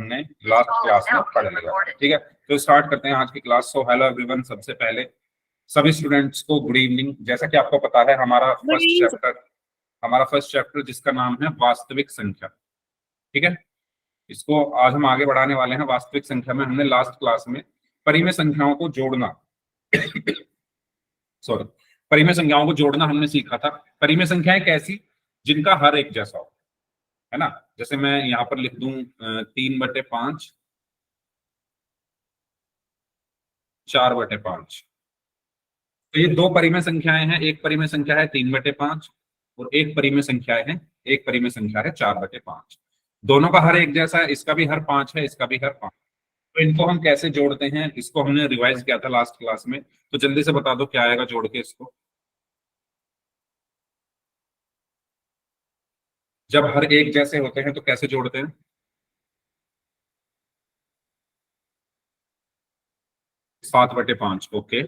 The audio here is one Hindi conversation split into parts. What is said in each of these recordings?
हमने लास्ट क्लास में पढ़ लिया। ठीक है, तो स्टार्ट करते हैं आज की क्लास। सो हेलो एवरीवन, सबसे पहले सभी स्टूडेंट्स को गुड इवनिंग। जैसा कि आपको पता है हमारा फर्स्ट चैप्टर जिसका नाम है वास्तविक संख्या। ठीक है, इसको आज हम आगे बढ़ाने वाले हैं। वास्तविक संख्या में हमने लास्ट क्लास में परिमेय संख्याओं को जोड़ना सॉरी परिमेय संख्याओं को जोड़ना हमने सीखा था। परिमेय संख्याएं कैसी, जिनका हर एक जैसा हो, है ना। जैसे मैं यहां पर लिख दूं 3/5, 4/5। तो ये दो परिमेय संख्याएं हैं। एक परिमेय संख्या है 3/5 और एक परिमेय संख्या है 4/5। दोनों का हर एक जैसा है, इसका भी हर 5 है, इसका भी हर 5। तो इनको हम कैसे जोड़ते हैं, इसको हमने रिवाइज किया था लास्ट क्लास में। तो जल्दी से बता दो क्या आएगा जोड़ के इसको। जब हर एक जैसे होते हैं तो कैसे जोड़ते हैं? 7/5। ओके,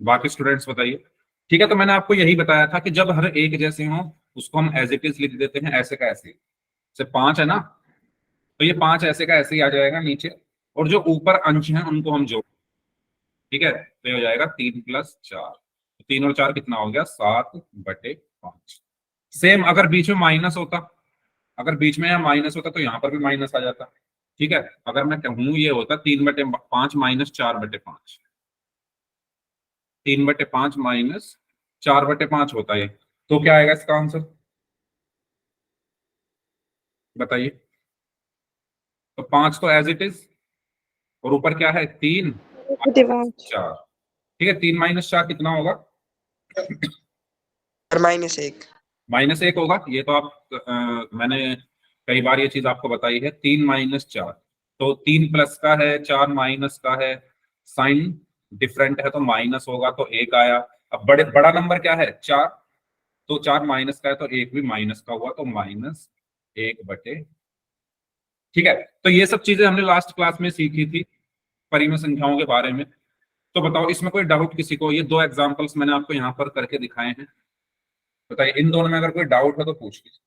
बाकी स्टूडेंट्स बताइए। ठीक है, तो मैंने आपको यही बताया था कि जब हर एक जैसे हो उसको हम एज इट इज लिख देते हैं, ऐसे का ऐसे। जैसे 5 है ना, तो ये 5 ऐसे का ऐसे ही आ जाएगा नीचे, और जो ऊपर अंश हैं उनको हम जोड़। ठीक है, तो ये हो जाएगा 3+4। 3 और 4 कितना हो गया? 7/5। सेम अगर बीच में माइनस होता, अगर बीच में माइनस होता तो यहाँ पर भी माइनस आ जाता। ठीक है, अगर मैं कहूँ ये होता 3/5 माइनस 4/5, 3/5 माइनस 4/5 होता है, तो क्या आएगा इसका आंसर बताइए। तो 5 तो एज इट इज, और ऊपर क्या है? 3 4। ठीक है, 3 - 4 कितना होगा? -1। -1 होगा। ये तो आप मैंने कई बार ये चीज आपको बताई है। 3 - 4, तो 3 प्लस का है, 4 माइनस का है, साइन डिफरेंट है तो माइनस होगा, तो 1 आया। अब बड़ा नंबर क्या है? 4, तो 4 माइनस का है तो 1 भी माइनस का हुआ, तो -1/। ठीक है, तो ये सब चीजें हमने लास्ट क्लास में सीखी थी परिमेय संख्याओं के बारे में। तो बताओ इसमें कोई डाउट किसी को? ये दो एग्जांपल्स मैंने आपको यहाँ पर करके दिखाए हैं। बताइए, इन दोनों में अगर कोई डाउट हो तो पूछ लीजिए।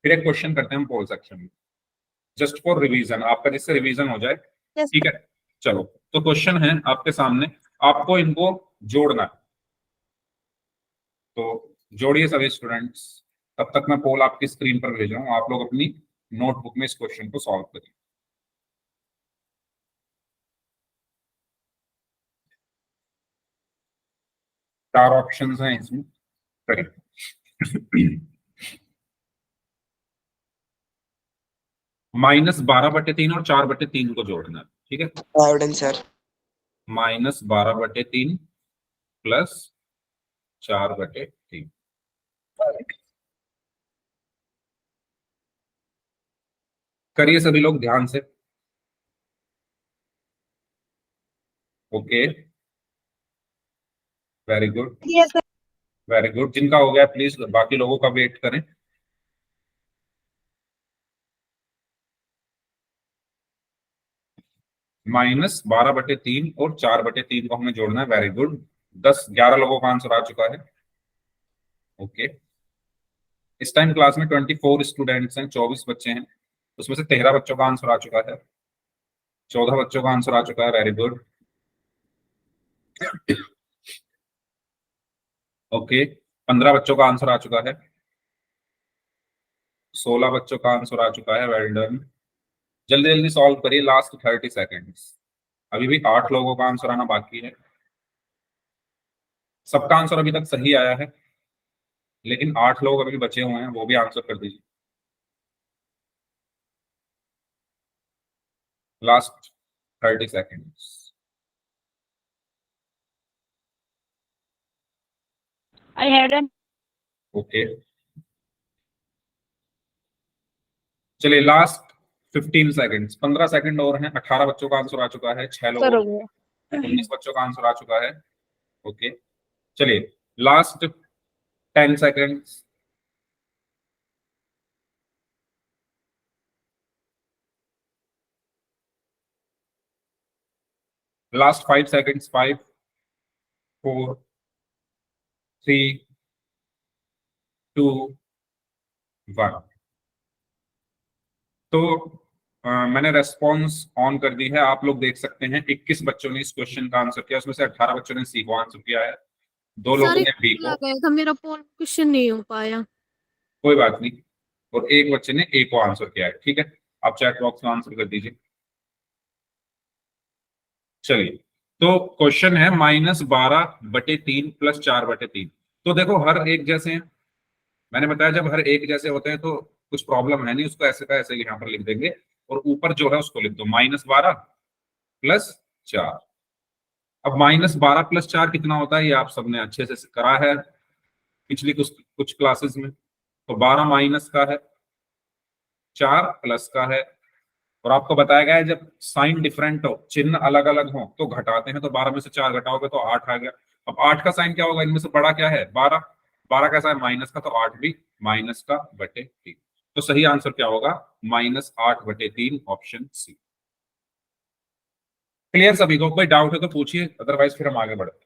फिर एक क्वेश्चन करते हैं हम पोल सेक्शन में, जस्ट फॉर रिवीजन, आपका जिससे रिवीजन हो जाए। ठीक है, चलो। तो क्वेश्चन है आपके सामने, आपको इनको जोड़ना है। तो जोड़िए सभी स्टूडेंट्स। तब तक मैं पोल आपकी स्क्रीन पर भेज रहा हूँ, आप लोग अपनी नोटबुक में इस क्वेश्चन को सॉल्व करिए। 4 ऑप्शंस हैं इसमें, करिए। -12/3 और 4/3 को जोड़ना है। ठीक है, सर -12/3 प्लस 4/3। करिए सभी लोग ध्यान से। Okay, very good, very good. जिनका हो गया प्लीज बाकी लोगों का वेट करें। -12/3 और 4/3 को हमें जोड़ना है। वेरी गुड, 11 लोगों का आंसर आ चुका है। ओके, इस टाइम क्लास में 24 स्टूडेंट्स हैं, 24 बच्चे हैं। उसमें से 13 बच्चों का आंसर आ चुका है, 14 बच्चों का आंसर आ चुका है। Very good. ओके, 15 बच्चों का आंसर आ चुका है, 16 बच्चों का आंसर आ चुका है। Well done. जल्दी जल्दी सॉल्व करिए, लास्ट 30 सेकेंड्स। अभी भी 8 लोगों का आंसर आना बाकी है। सबका आंसर अभी तक सही आया है, लेकिन 8 लोग अभी बचे हुए हैं, वो भी आंसर कर दीजिए। Last 30 seconds. I had an okay, चलिए लास्ट 15 सेकेंड्स, 15 सेकंड और हैं। 18 बच्चों का आंसर आ चुका है, 6 लोगों हो गया 19 बच्चों का आंसर आ चुका है। ओके, चलिए लास्ट 10 सेकेंड्स। Last 5 seconds. 5 4 3 2 1। तो मैंने रेस्पॉन्स ऑन कर दी है, आप लोग देख सकते हैं 21 बच्चों ने इस क्वेश्चन का आंसर किया, उसमें से 18 बच्चों ने सी को आंसर किया है, 2 लोगों ने बी को, गया था, मेरा पोल क्वेश्चन नहीं हो पाया। कोई बात नहीं, और एक बच्चे ने ए को आंसर किया है। ठीक है, आप चैट बॉक्स में आंसर कर दीजिए। चलिए, तो क्वेश्चन है -12/3 + 4/3। तो देखो हर एक जैसे हैं, मैंने बताया जब हर एक जैसे होते हैं तो कुछ प्रॉब्लम है नहीं, उसको ऐसे का ऐसे यहाँ पर लिख देंगे, और ऊपर जो है उसको लिख दो -12 + 4। अब -12 + 4 कितना होता है ये आप सबने अच्छे से करा है पिछली कुछ कुछ क्लासेस में। तो 12 माइनस का है, 4 प्लस का है, और आपको बताया गया है जब साइन डिफरेंट हो, चिन्ह अलग अलग हो तो घटाते हैं, तो 12 में से 4 घटाओगे तो 8 आ गया। अब 8 का साइन क्या होगा, इनमें से बड़ा क्या है, 12, 12 का साइन माइनस का, तो 8 भी माइनस का बटे 3। तो सही आंसर क्या होगा, -8/3, ऑप्शन सी। क्लियर सभी को? कोई डाउट है तो पूछिए, अदरवाइज फिर हम आगे बढ़ते हैं।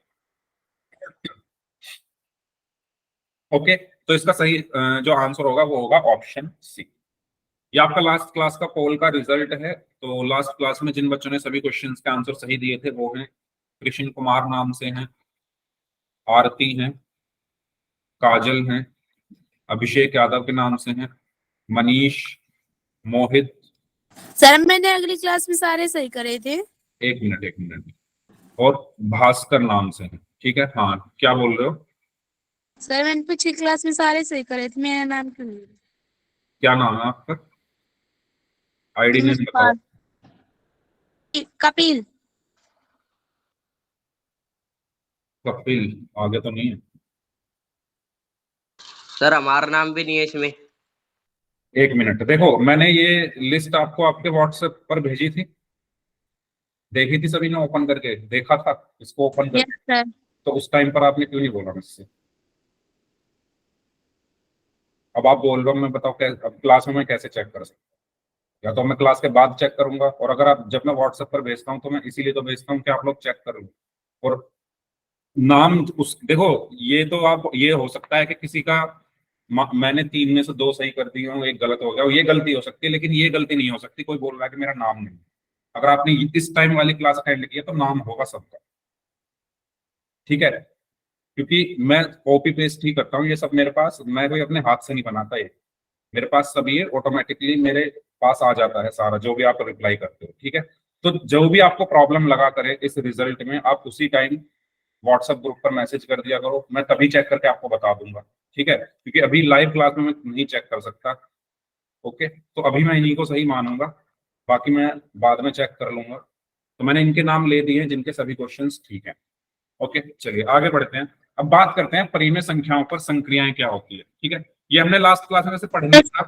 ओके, तो इसका सही जो आंसर होगा वो होगा ऑप्शन सी। ये आपका लास्ट क्लास का पोल का रिजल्ट है। तो लास्ट क्लास में जिन बच्चों ने सभी क्वेश्चंस के आंसर सही दिए थे वो हैं कृष्ण कुमार नाम से हैं, आरती हैं, काजल हैं, अभिषेक यादव के नाम से हैं, मनीष, मोहित। सर मैंने अगली क्लास में सारे सही करे थे। एक मिनट, और भास्कर नाम से हैं। ठीक है, हाँ क्या बोल रहे हो? सर मैंने पिछली क्लास में सारे सही करे थे, मेरा नाम क्यों नहीं? क्या नाम है आपका? आईडी नेम बताओ। कपिल। कपिल, आगे तो नहीं है सर, हमारा नाम भी नहीं है इसमें। एक मिनट, देखो मैंने ये लिस्ट आपको आपके व्हाट्सएप पर भेजी थी, देखी थी सभी ने, ओपन करके देखा था इसको ओपन यस करके, सर। तो उस टाइम पर आपने क्यों नहीं बोला मुझसे? अब आप बोल रहे हो, मैं बताओ कैसे अब क्लास में मैं कैसे चेक कर सकता हूँ? या तो मैं क्लास के बाद चेक करूंगा, और अगर आप जब मैं व्हाट्सएप पर भेजता हूँ तो मैं इसीलिए तो भेजता हूँ कि आप लोग चेक कर लो। और नाम उस देखो, ये तो आप ये हो सकता है कि किसी का मैंने 3 में से 2 सही कर दिए हूँ, एक गलत हो गया, ये गलती हो सकती है, लेकिन ये गलती नहीं हो सकती कोई बोल रहा है कि मेरा नाम नहीं। अगर आपने इस टाइम वाली क्लास अटेंड किया तो नाम होगा सबका। ठीक है, क्योंकि मैं कॉपी पेस्ट ही करता हूँ ये सब, मेरे पास मैं कोई अपने हाथ से नहीं बनाता, ये मेरे पास सब ये ऑटोमेटिकली मेरे पास आ जाता है सारा, जो भी आप रिप्लाई करते हो। ठीक है, तो जो भी आपको प्रॉब्लम लगा करे इस रिजल्ट में, आप उसी टाइम व्हाट्सएप ग्रुप पर मैसेज कर दिया करो, मैं तभी चेक करके आपको बता दूंगा। ठीक है, क्योंकि अभी लाइव क्लास में मैं नहीं चेक कर सकता। ओके, तो अभी मैं इन्हीं को सही मानूंगा, बाकी मैं बाद में चेक कर लूंगा। तो मैंने इनके नाम ले दिए जिनके सभी क्वेश्चंस ठीक हैं। ओके, चलिए आगे बढ़ते हैं। अब बात करते हैं परिमेय संख्याओं पर संक्रियाएं क्या होती है। ठीक है, ये हमने लास्ट क्लास में वैसे पढ़ लिया था।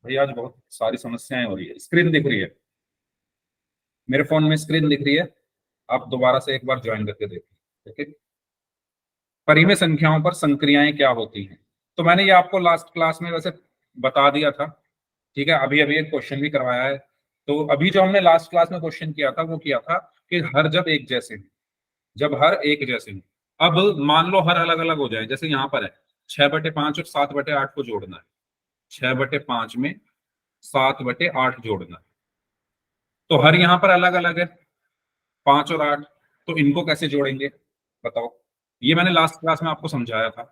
भैया आज बहुत सारी समस्याएं हो रही है, स्क्रीन दिख रही है मेरे फोन में, स्क्रीन दिख रही है, आप दोबारा से एक बार ज्वाइन करके देखिए। ओके, परिमेय संख्याओं पर संक्रियाएं क्या होती हैं, तो मैंने ये आपको लास्ट क्लास में वैसे बता दिया था। ठीक है, अभी अभी एक क्वेश्चन भी करवाया है। तो अभी जो हमने लास्ट क्लास में क्वेश्चन किया था वो किया था कि हर जब एक जैसे हैं, जब हर एक जैसे हैं। अब मान लो हर अलग अलग हो जाए, जैसे यहाँ पर है 6/5 और 7/8 को जोड़ना है, 6/5 में 7/8 जोड़ना है, तो हर यहाँ पर अलग अलग है 5 और 8, तो इनको कैसे जोड़ेंगे बताओ? ये मैंने लास्ट क्लास में आपको समझाया था,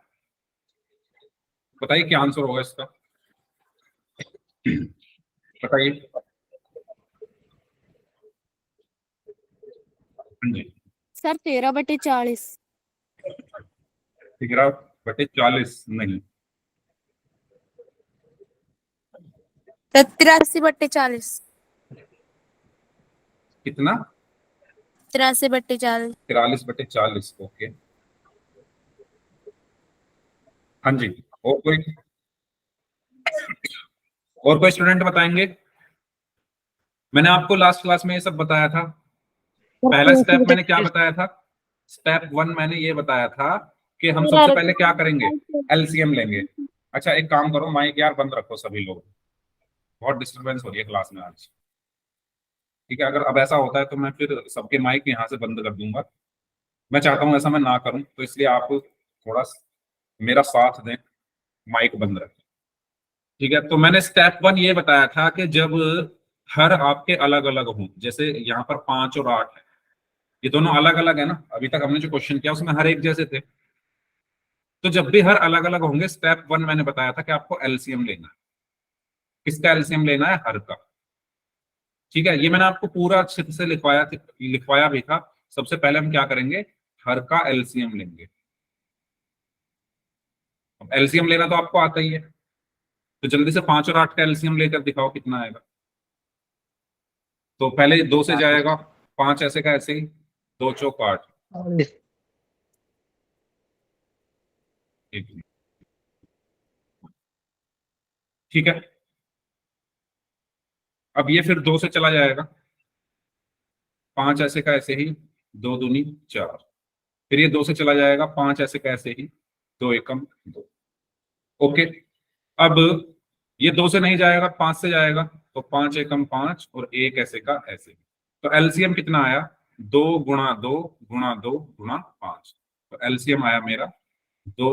बताइए क्या आंसर होगा इसका, बताइए। हाँ जी, सर 13/40। 13/40 नहीं, 83/40। कितना? 83/40। 43/40। ओके, हाँ जी, और कोई स्टूडेंट बताएंगे? मैंने आपको लास्ट क्लास में ये सब बताया था। पहला स्टेप मैंने क्या बताया था, स्टेप 1 मैंने ये बताया था कि हम सबसे पहले क्या करेंगे, एलसीएम लेंगे। अच्छा एक काम करो, माइक यार बंद रखो सभी लोग, बहुत डिस्टरबेंस हो रही है क्लास में आज। ठीक है, अगर अब ऐसा होता है तो मैं फिर सबके माइक यहाँ से बंद कर दूंगा, मैं चाहता हूँ ऐसा मैं ना करूँ, तो इसलिए आप थोड़ा मेरा साथ दें, माइक बंद रखें। ठीक है, तो मैंने स्टेप 1 ये बताया था कि जब हर आपके अलग अलग हों, जैसे यहाँ पर 5 और 8 है, ये दोनों अलग अलग है ना, अभी तक हमने जो क्वेश्चन किया उसमें हर एक जैसे थे। तो जब भी हर अलग अलग होंगे, स्टेप 1 मैंने बताया था कि आपको एलसीएम लेना है। किसका एलसीएम लेना है? हर का। ठीक है, ये मैंने आपको पूरा अच्छे से लिखवाया भी था। सबसे पहले हम क्या करेंगे? हर का एलसीएम लेंगे। अब एलसीएम लेना तो आपको आता ही है, तो जल्दी से 5 और 8 का एलसीएम लेकर दिखाओ कितना आएगा। तो पहले 2 से जाएगा, 5 ऐसे का ऐसे ही, 2 चौक 8। ठीक है, अब ये फिर 2 से चला जाएगा, 5 ऐसे का ऐसे ही, 2 दूनी 4। फिर ये 2 से चला जाएगा, 5 ऐसे का ऐसे ही, 2 एकम 2। ओके, अब ये 2 से नहीं जाएगा, 5 से जाएगा, तो 5 एकम 5 और 1 ऐसे का ऐसे। तो एलसीएम कितना आया? 2 गुणा 2 गुणा 2 गुणा 5। तो एलसीएम आया मेरा 2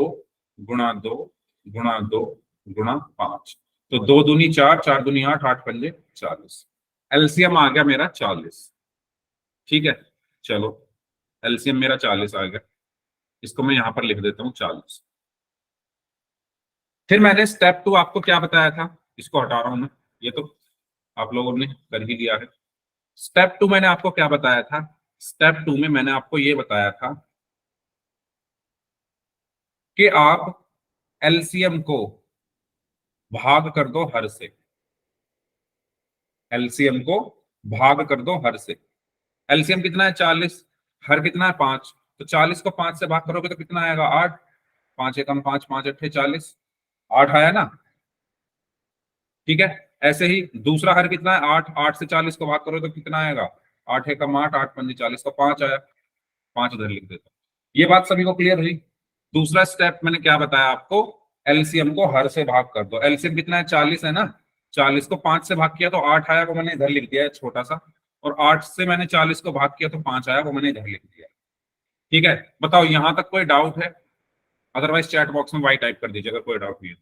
गुणा 2 गुणा 2 गुणा 5। तो 2 दूनी 4, 4 दूनी 8, 8 पंजे 40। एलसीएम आ गया मेरा 40। ठीक है, चलो एलसीएम मेरा 40 आ गया, इसको मैं यहां पर लिख देता हूं 40। फिर मैंने स्टेप 2 आपको क्या बताया था? इसको हटा रहा हूं मैं, ये तो आप लोगों ने कर ही लिया है। स्टेप 2 मैंने आपको क्या बताया था? स्टेप 2 में मैंने आपको ये बताया था कि आप एलसीएम को भाग कर दो हर से। एलसीएम को भाग कर दो हर से। एलसीएम कितना है? 40। हर कितना है? 5। तो 40 को 5 से भाग करोगे तो कितना आएगा? 8। 5 एकम 5, 5 अट्ठे 40, 8 आया ना। ठीक है, ऐसे ही दूसरा हर कितना है? 8। 8 से 40 को भाग करो तो कितना आएगा? 8 एकम 8, 8 पंजे 40, तो 5 आया। 5 उधर लिख देता हूं। ये बात सभी को क्लियर हुई? दूसरा स्टेप मैंने क्या बताया आपको? एलसीएम को हर से भाग कर दो। एलसीएम कितना है? 40 है ना। 40 को 5 से भाग किया तो 8 आया, वो मैंने इधर लिख दिया है छोटा सा। और 8 से मैंने 40 को भाग किया तो 5 आया, वो मैंने इधर लिख दिया। ठीक है, बताओ यहां तक कोई डाउट है? अदरवाइज चैट बॉक्स में वाई टाइप कर दीजिए अगर कोई डाउट नहीं है।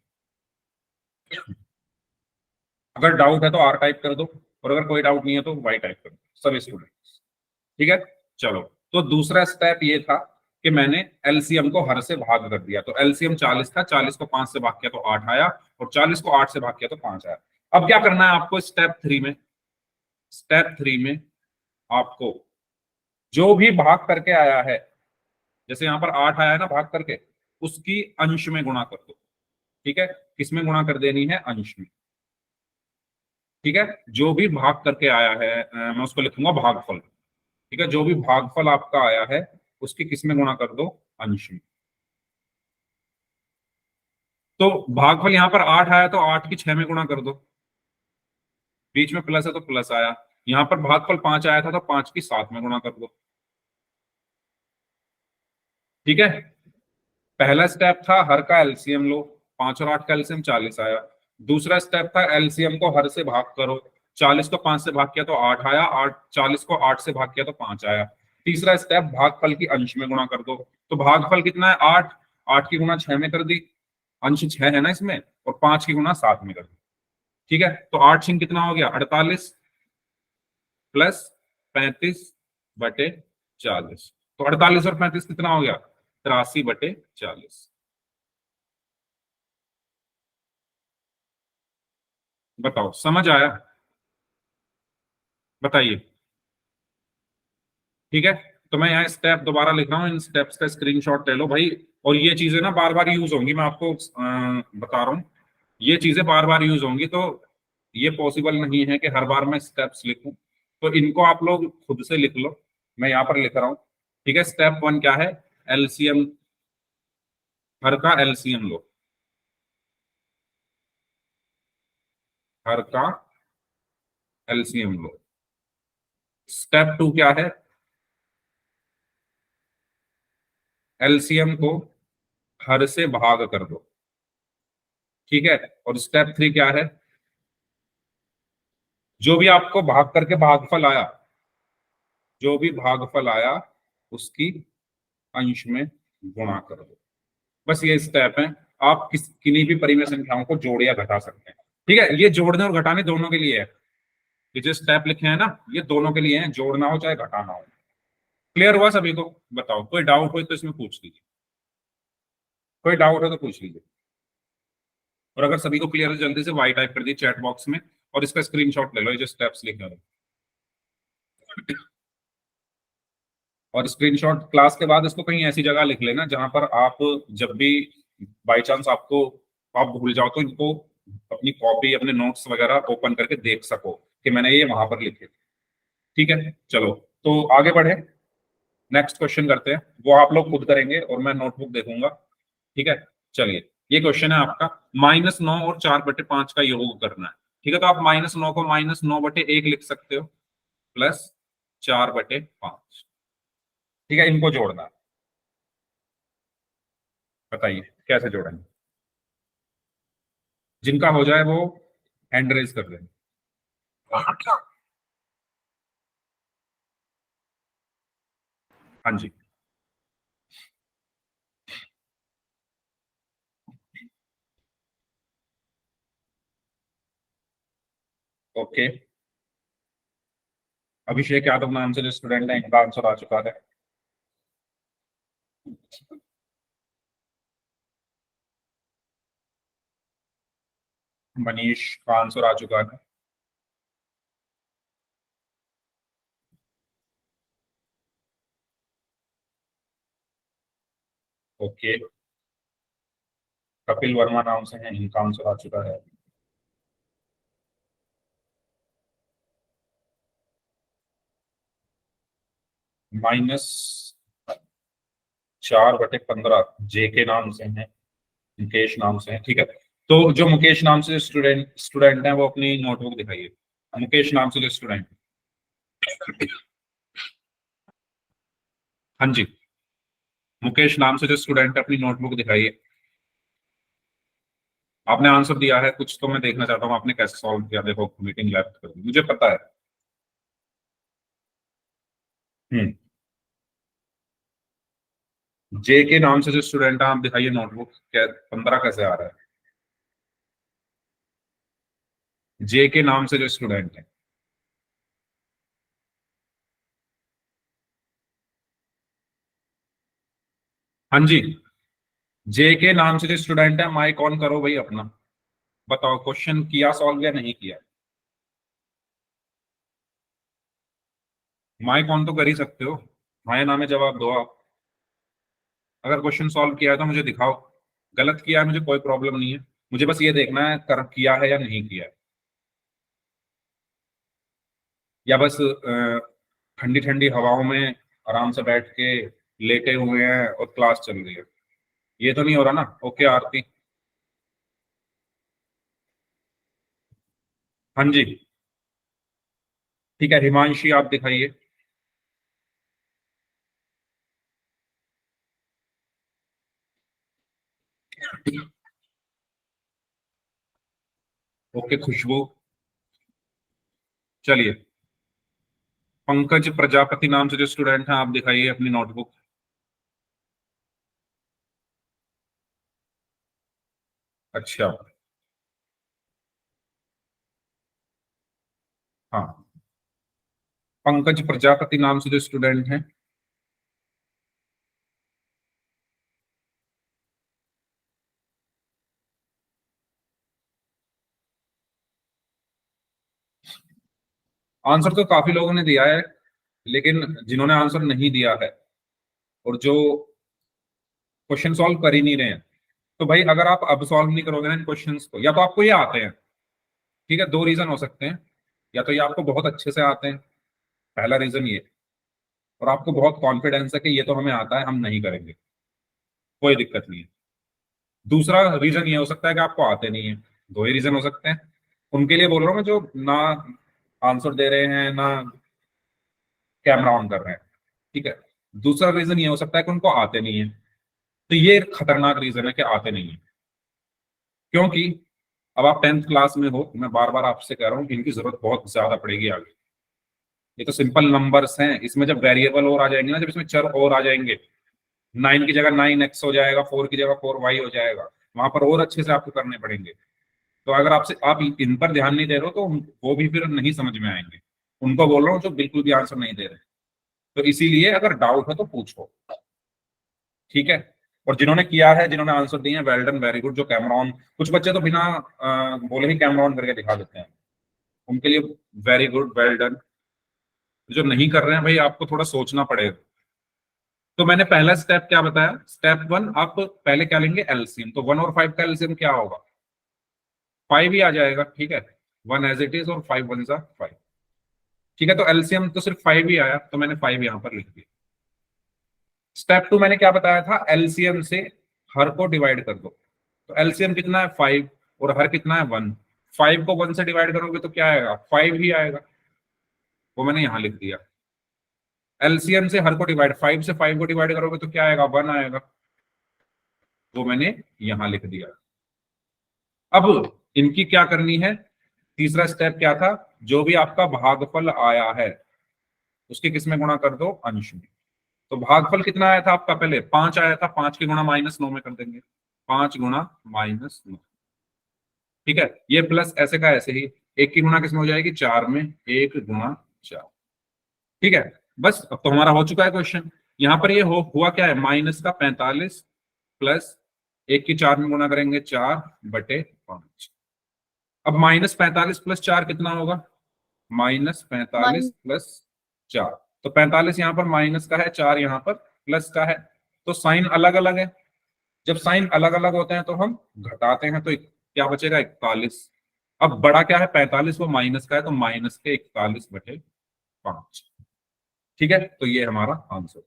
अगर डाउट है तो आर टाइप कर दो, और अगर कोई डाउट नहीं है तो वाई टाइप कर दो, सब स्टूडेंट्स। ठीक है, चलो। तो दूसरा स्टेप ये था कि मैंने एलसीएम को हर से भाग कर दिया। तो एलसीएम 40 था, 40 को 5 से भाग किया तो 8 आया, और 40 को 8 से भाग किया तो 5 आया। अब क्या करना है आपको स्टेप 3 में? स्टेप 3 में आपको जो भी भाग करके आया है, जैसे यहां पर 8 आया है ना भाग करके, उसकी अंश में गुणा कर दो। ठीक है, किसमें गुणा कर देनी है? अंश में। ठीक है, जो भी भाग करके आया है मैं उसको लिखूंगा भागफल। ठीक है, जो भी भागफल आपका आया है उसकी किसमें गुणा कर दो? अंश में। तो भागफल यहां पर 8 आया तो 8 की 6 में गुणा कर दो, बीच में प्लस है तो प्लस आया। यहां पर भागफल 5 आया था तो 5 की 7 में गुणा कर दो। ठीक है, पहला स्टेप था हर का एलसीएम लो, 5 और 8 का एलसीएम 40 आया। दूसरा स्टेप था एलसीएम को हर से भाग करो, 40 को 5 से भाग किया तो 8 आया, 8 40 को 8 से भाग किया तो 5 आया। तीसरा स्टेप भागफल की अंश में गुणा कर दो। तो भागफल कितना है? 8। 8 की गुणा 6 में कर दी, अंश 6 है ना इसमें, और 5 की गुणा 7 में कर दी। ठीक है, तो 8 छिंग कितना हो गया? 48 प्लस 35 बटे 40। तो 48 और 35 कितना हो गया? 83 बटे 40। बताओ समझ आया? बताइए। ठीक है, तो मैं यहाँ स्टेप दोबारा लिख रहा हूँ, इन स्टेप्स का स्क्रीनशॉट ले लो भाई। और ये चीजें ना बार बार यूज होंगी, मैं आपको बता रहा हूँ, ये चीजें बार बार यूज होंगी, तो ये पॉसिबल नहीं है कि हर बार मैं स्टेप्स लिखूं। तो इनको आप लोग खुद से लिख लो, मैं यहाँ पर लिख रहा हूँ। ठीक है, स्टेप 1 क्या है? एलसीएम, हर का एलसीएम लो। हर का एलसीएम लो। स्टेप 2 क्या है? एलसीएम को हर से भाग कर दो। ठीक है, और स्टेप 3 क्या है? जो भी आपको भाग करके भागफल आया, जो भी भागफल आया उसकी अंश में गुणा कर दो। बस ये स्टेप है, आप किन्हीं भी परिमेय संख्याओं को जोड़ या घटा सकते हैं। ठीक है, ये जोड़ने और घटाने दोनों के लिए है, ये जो स्टेप लिखे हैं ना ये दोनों के लिए हैं, जोड़ना हो चाहे घटाना हो। क्लियर हुआ सभी को? बताओ, कोई डाउट हो तो इसमें पूछ लीजिए, कोई डाउट हो तो पूछ लीजिए। और अगर सभी को क्लियर है जल्दी से वाई टाइप कर दी चैट बॉक्स में और इसका स्क्रीनशॉट ले लो, ये जो स्टेप्स लिखे हैं। और स्क्रीनशॉट क्लास के बाद इसको कहीं ऐसी जगह लिख लेना जहां पर आप जब भी बाई चांस आपको आप भूल जाओ तो इनको अपनी कॉपी अपने नोट्स वगैरह ओपन करके देख सको कि मैंने ये वहां पर लिखे। ठीक है, चलो तो आगे बढ़े, नेक्स्ट क्वेश्चन करते हैं, वो आप लोग खुद करेंगे और मैं नोटबुक देखूंगा। ठीक है, चलिए ये क्वेश्चन है आपका, -9 और 4/5 का योग करना है। ठीक है, तो आप -9 को -9/1 लिख सकते हो प्लस 4/5। ठीक है, इनको जोड़ना है, बताइए कैसे जोड़ेंगे? जिनका हो जाए वो हैंड रेज कर दें। हाँ जी, ओके। अभिषेक यादव नाम से जो स्टूडेंट है इनका आंसर आ चुका है। मनीष का आंसर आ चुका है। ओके, कपिल वर्मा नाम से है, इनका आंसर आ चुका है। -4/15 जे के नाम से है, मुकेश नाम से है। ठीक है, तो जो मुकेश नाम से स्टूडेंट स्टूडेंट है वो अपनी नोटबुक दिखाइए। मुकेश नाम से जो स्टूडेंट, हाँ जी, मुकेश नाम से जो स्टूडेंट है अपनी नोटबुक दिखाइए। आपने आंसर दिया है कुछ, तो मैं देखना चाहता हूँ आपने कैसे सॉल्व किया। देखो मीटिंग लेफ्ट कर दी, मुझे पता है। हम्म, जे के नाम से जो स्टूडेंट है आप दिखाइए नोटबुक, 15 कैसे आ रहा है? जे के नाम से जो स्टूडेंट है, हाँ जी, जे के नाम से जो स्टूडेंट है माइक ऑन करो भाई अपना, बताओ क्वेश्चन किया सॉल्व या नहीं किया? माइक ऑन तो कर ही सकते हो, हाँ या ना में जवाब दो आप। अगर क्वेश्चन सॉल्व किया है तो मुझे दिखाओ, गलत किया है मुझे कोई प्रॉब्लम नहीं है, मुझे बस ये देखना है कर किया है या नहीं किया है। या बस ठंडी ठंडी हवाओं में आराम से बैठ के लेटे हुए हैं और क्लास चल रही है, ये तो नहीं हो रहा ना? ओके आरती, हाँ जी, ठीक है। हिमांशी आप दिखाइए। ओके खुशबू, चलिए पंकज प्रजापति नाम से जो स्टूडेंट हैं आप दिखाइए अपनी नोटबुक। अच्छा, हाँ, पंकज प्रजापति नाम से जो स्टूडेंट हैं, आंसर तो काफी लोगों ने दिया है, लेकिन जिन्होंने आंसर नहीं दिया है और जो क्वेश्चन सॉल्व कर ही नहीं रहे हैं, तो भाई अगर आप अब सॉल्व नहीं करोगे ना इन क्वेश्चंस को, या तो आपको ये आते हैं, ठीक है, दो रीजन हो सकते हैं, या तो ये आपको बहुत अच्छे से आते हैं, पहला रीजन ये, और आपको बहुत कॉन्फिडेंस है कि ये तो हमें आता है हम नहीं करेंगे, कोई दिक्कत नहीं है। दूसरा रीजन ये हो सकता है कि आपको आते नहीं है, दो ही रीजन हो सकते हैं। उनके लिए बोल रहा हूँ मैं जो ना आंसर दे रहे हैं ना कैमरा ऑन कर रहे हैं। ठीक है, दूसरा रीजन ये हो सकता है कि उनको आते नहीं है, तो ये खतरनाक रीजन है कि आते नहीं है। क्योंकि अब आप 10th क्लास में हो, मैं बार बार आपसे कह रहा हूँ इनकी जरूरत बहुत ज्यादा पड़ेगी आगे। ये तो सिंपल नंबर्स हैं, इसमें जब वेरिएबल और आ जाएंगे ना, जब इसमें चर और आ जाएंगे, 9 की जगह 9x हो जाएगा, 4 की जगह 4y हो जाएगा, वहां पर और अच्छे से आपको करने पड़ेंगे। तो अगर आपसे आप इन पर ध्यान नहीं दे रहे हो तो वो भी फिर नहीं समझ में आएंगे। उनको बोल रहा हूँ जो बिल्कुल भी आंसर नहीं दे रहे। तो इसीलिए अगर डाउट हो तो पूछो, ठीक है। और जिन्होंने किया है, जिन्होंने आंसर दिए हैं, वेल डन, वेरी गुड। जो कैमरॉन, कुछ बच्चे तो बिना बोले ही कैमरॉन करके दिखा देते हैं, उनके लिए वेरी गुड, वेल डन। जो नहीं कर रहे हैं भाई, आपको थोड़ा सोचना पड़ेगा। तो मैंने पहला स्टेप क्या बताया, स्टेप 1, आप पहले क्या लेंगे, एलसीएम। तो 1 और 5 का एलसीएम क्या होगा, 5 ही आ जाएगा, ठीक है। 1 एज इट इज और 5 1 जा 5, ठीक है। तो एलसीएम तो सिर्फ 5 ही आया, तो मैंने 5 यहां पर लिख दिया। स्टेप 2 मैंने क्या बताया था, एलसीएम से हर को डिवाइड कर दो। तो एलसीएम कितना है, 5, और हर कितना है, 1। 5 को 1 से डिवाइड करोगे तो क्या आएगा, 5 ही आएगा, वो मैंने यहां लिख दिया। एलसीएम से हर को डिवाइड, 5 से 5 को डिवाइड करोगे तो क्या आएगा, 1 आएगा, वो मैंने यहां लिख दिया। अब इनकी क्या करनी है, तीसरा स्टेप क्या था, जो भी आपका भागफल आया है उसके किस में गुणा कर दो, अंश में। तो भागफल कितना आया था आपका, पहले 5 आया था, 5 के गुणा -9 में कर देंगे, 5 गुणा -9, ठीक है। ये प्लस ऐसे का ऐसे ही, 1 की गुणा किसमें हो जाएगी, 4 में, 1 गुणा 4, ठीक है। बस अब तो हमारा हो चुका है क्वेश्चन। यहां पर ये हुआ क्या है, माइनस का 45 प्लस 1 की 4 में गुणा करेंगे, 4/5। अब -45 प्लस 4 कितना होगा, -45 प्लस 4। तो 45 यहां पर माइनस का है, 4 यहां पर प्लस का है, तो साइन अलग अलग है। जब साइन अलग अलग होते हैं तो हम घटाते हैं, तो क्या बचेगा, 41। अब बड़ा क्या है, 45, वो माइनस का है, तो माइनस के 41/5, ठीक है। तो ये हमारा आंसर।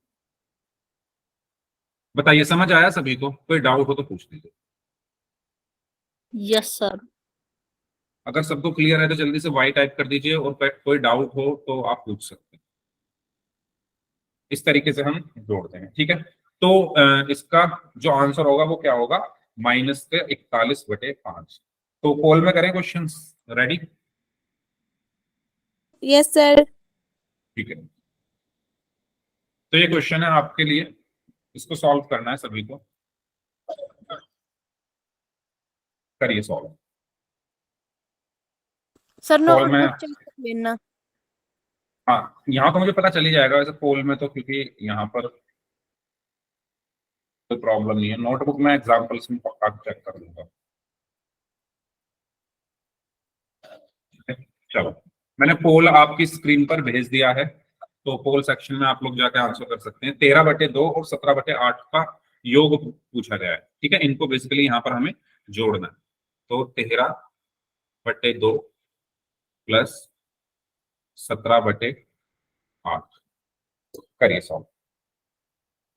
बताइए, समझ आया सभी को, कोई डाउट हो तो पूछ लीजिए। Yes sir. अगर सबको क्लियर है तो जल्दी से वाई टाइप कर दीजिए, और कोई डाउट हो तो आप पूछ सकते हैं। इस तरीके से हम जोड़ते हैं, ठीक है। तो इसका जो आंसर होगा वो क्या होगा, -41/5। तो पोल में करें क्वेश्चंस, रेडी, यस सर। ठीक है। तो ये क्वेश्चन है आपके लिए, इसको सॉल्व करना है सभी को, करिए सॉल्व। सर पोल में, नोटबुक चेक कर लेना। हाँ यहाँ तो मुझे पता चल ही जाएगा वैसे, पोल में तो, क्योंकि यहाँ पर कोई प्रॉब्लम नहीं है। नोटबुक में एग्जाम्पल्स में पक्का चेक कर लूंगा, ठीक है। चलो, मैंने पोल आपकी स्क्रीन पर भेज दिया है, तो पोल सेक्शन में आप लोग जाके आंसर कर सकते हैं। 13/2 और 17/8 का योग पूछा गया है, ठीक है। इनको बेसिकली यहाँ पर हमें जोड़ना है। तो 13/2 प्लस 17/8, करिए सॉल्व।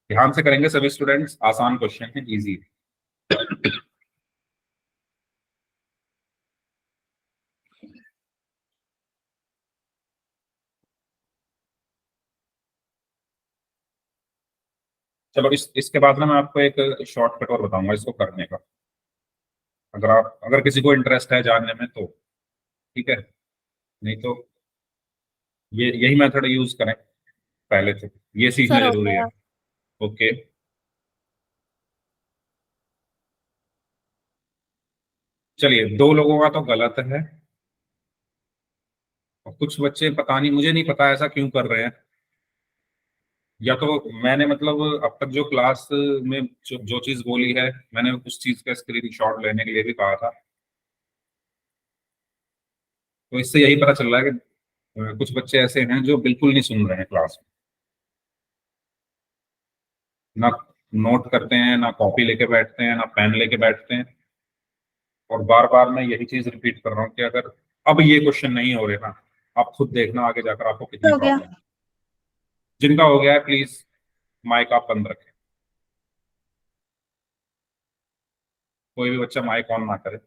ध्यान से करेंगे सभी स्टूडेंट्स, आसान क्वेश्चन है, इजी। चलो, इसके बाद में मैं आपको एक शॉर्टकट और बताऊंगा इसको करने का, अगर किसी को इंटरेस्ट है जानने में तो, ठीक है। नहीं तो ये यही मेथड यूज करें, पहले तो ये सीखना सर हो जरूरी है। गया। ओके, चलिए, 2 लोगों का तो गलत है, और कुछ बच्चे पता नहीं, मुझे नहीं पता ऐसा क्यों कर रहे हैं। या तो मैंने मतलब अब तक जो क्लास में जो चीज बोली है, मैंने उस चीज का स्क्रीनशॉट लेने के लिए भी कहा था, तो इससे यही पता चल रहा है कि कुछ बच्चे ऐसे हैं जो बिल्कुल नहीं सुन रहे हैं क्लास में, ना नोट करते हैं, ना कॉपी लेके बैठते हैं, ना पेन लेके बैठते हैं। और बार बार मैं यही चीज रिपीट कर रहा हूँ कि अगर अब ये क्वेश्चन नहीं हो रहे ना, आप खुद देखना आगे जाकर आपको कितनी हो गया। प्रॉब्लम। जिनका हो गया है प्लीज माइक आप बंद रखें, कोई भी बच्चा माइक ऑन ना करे।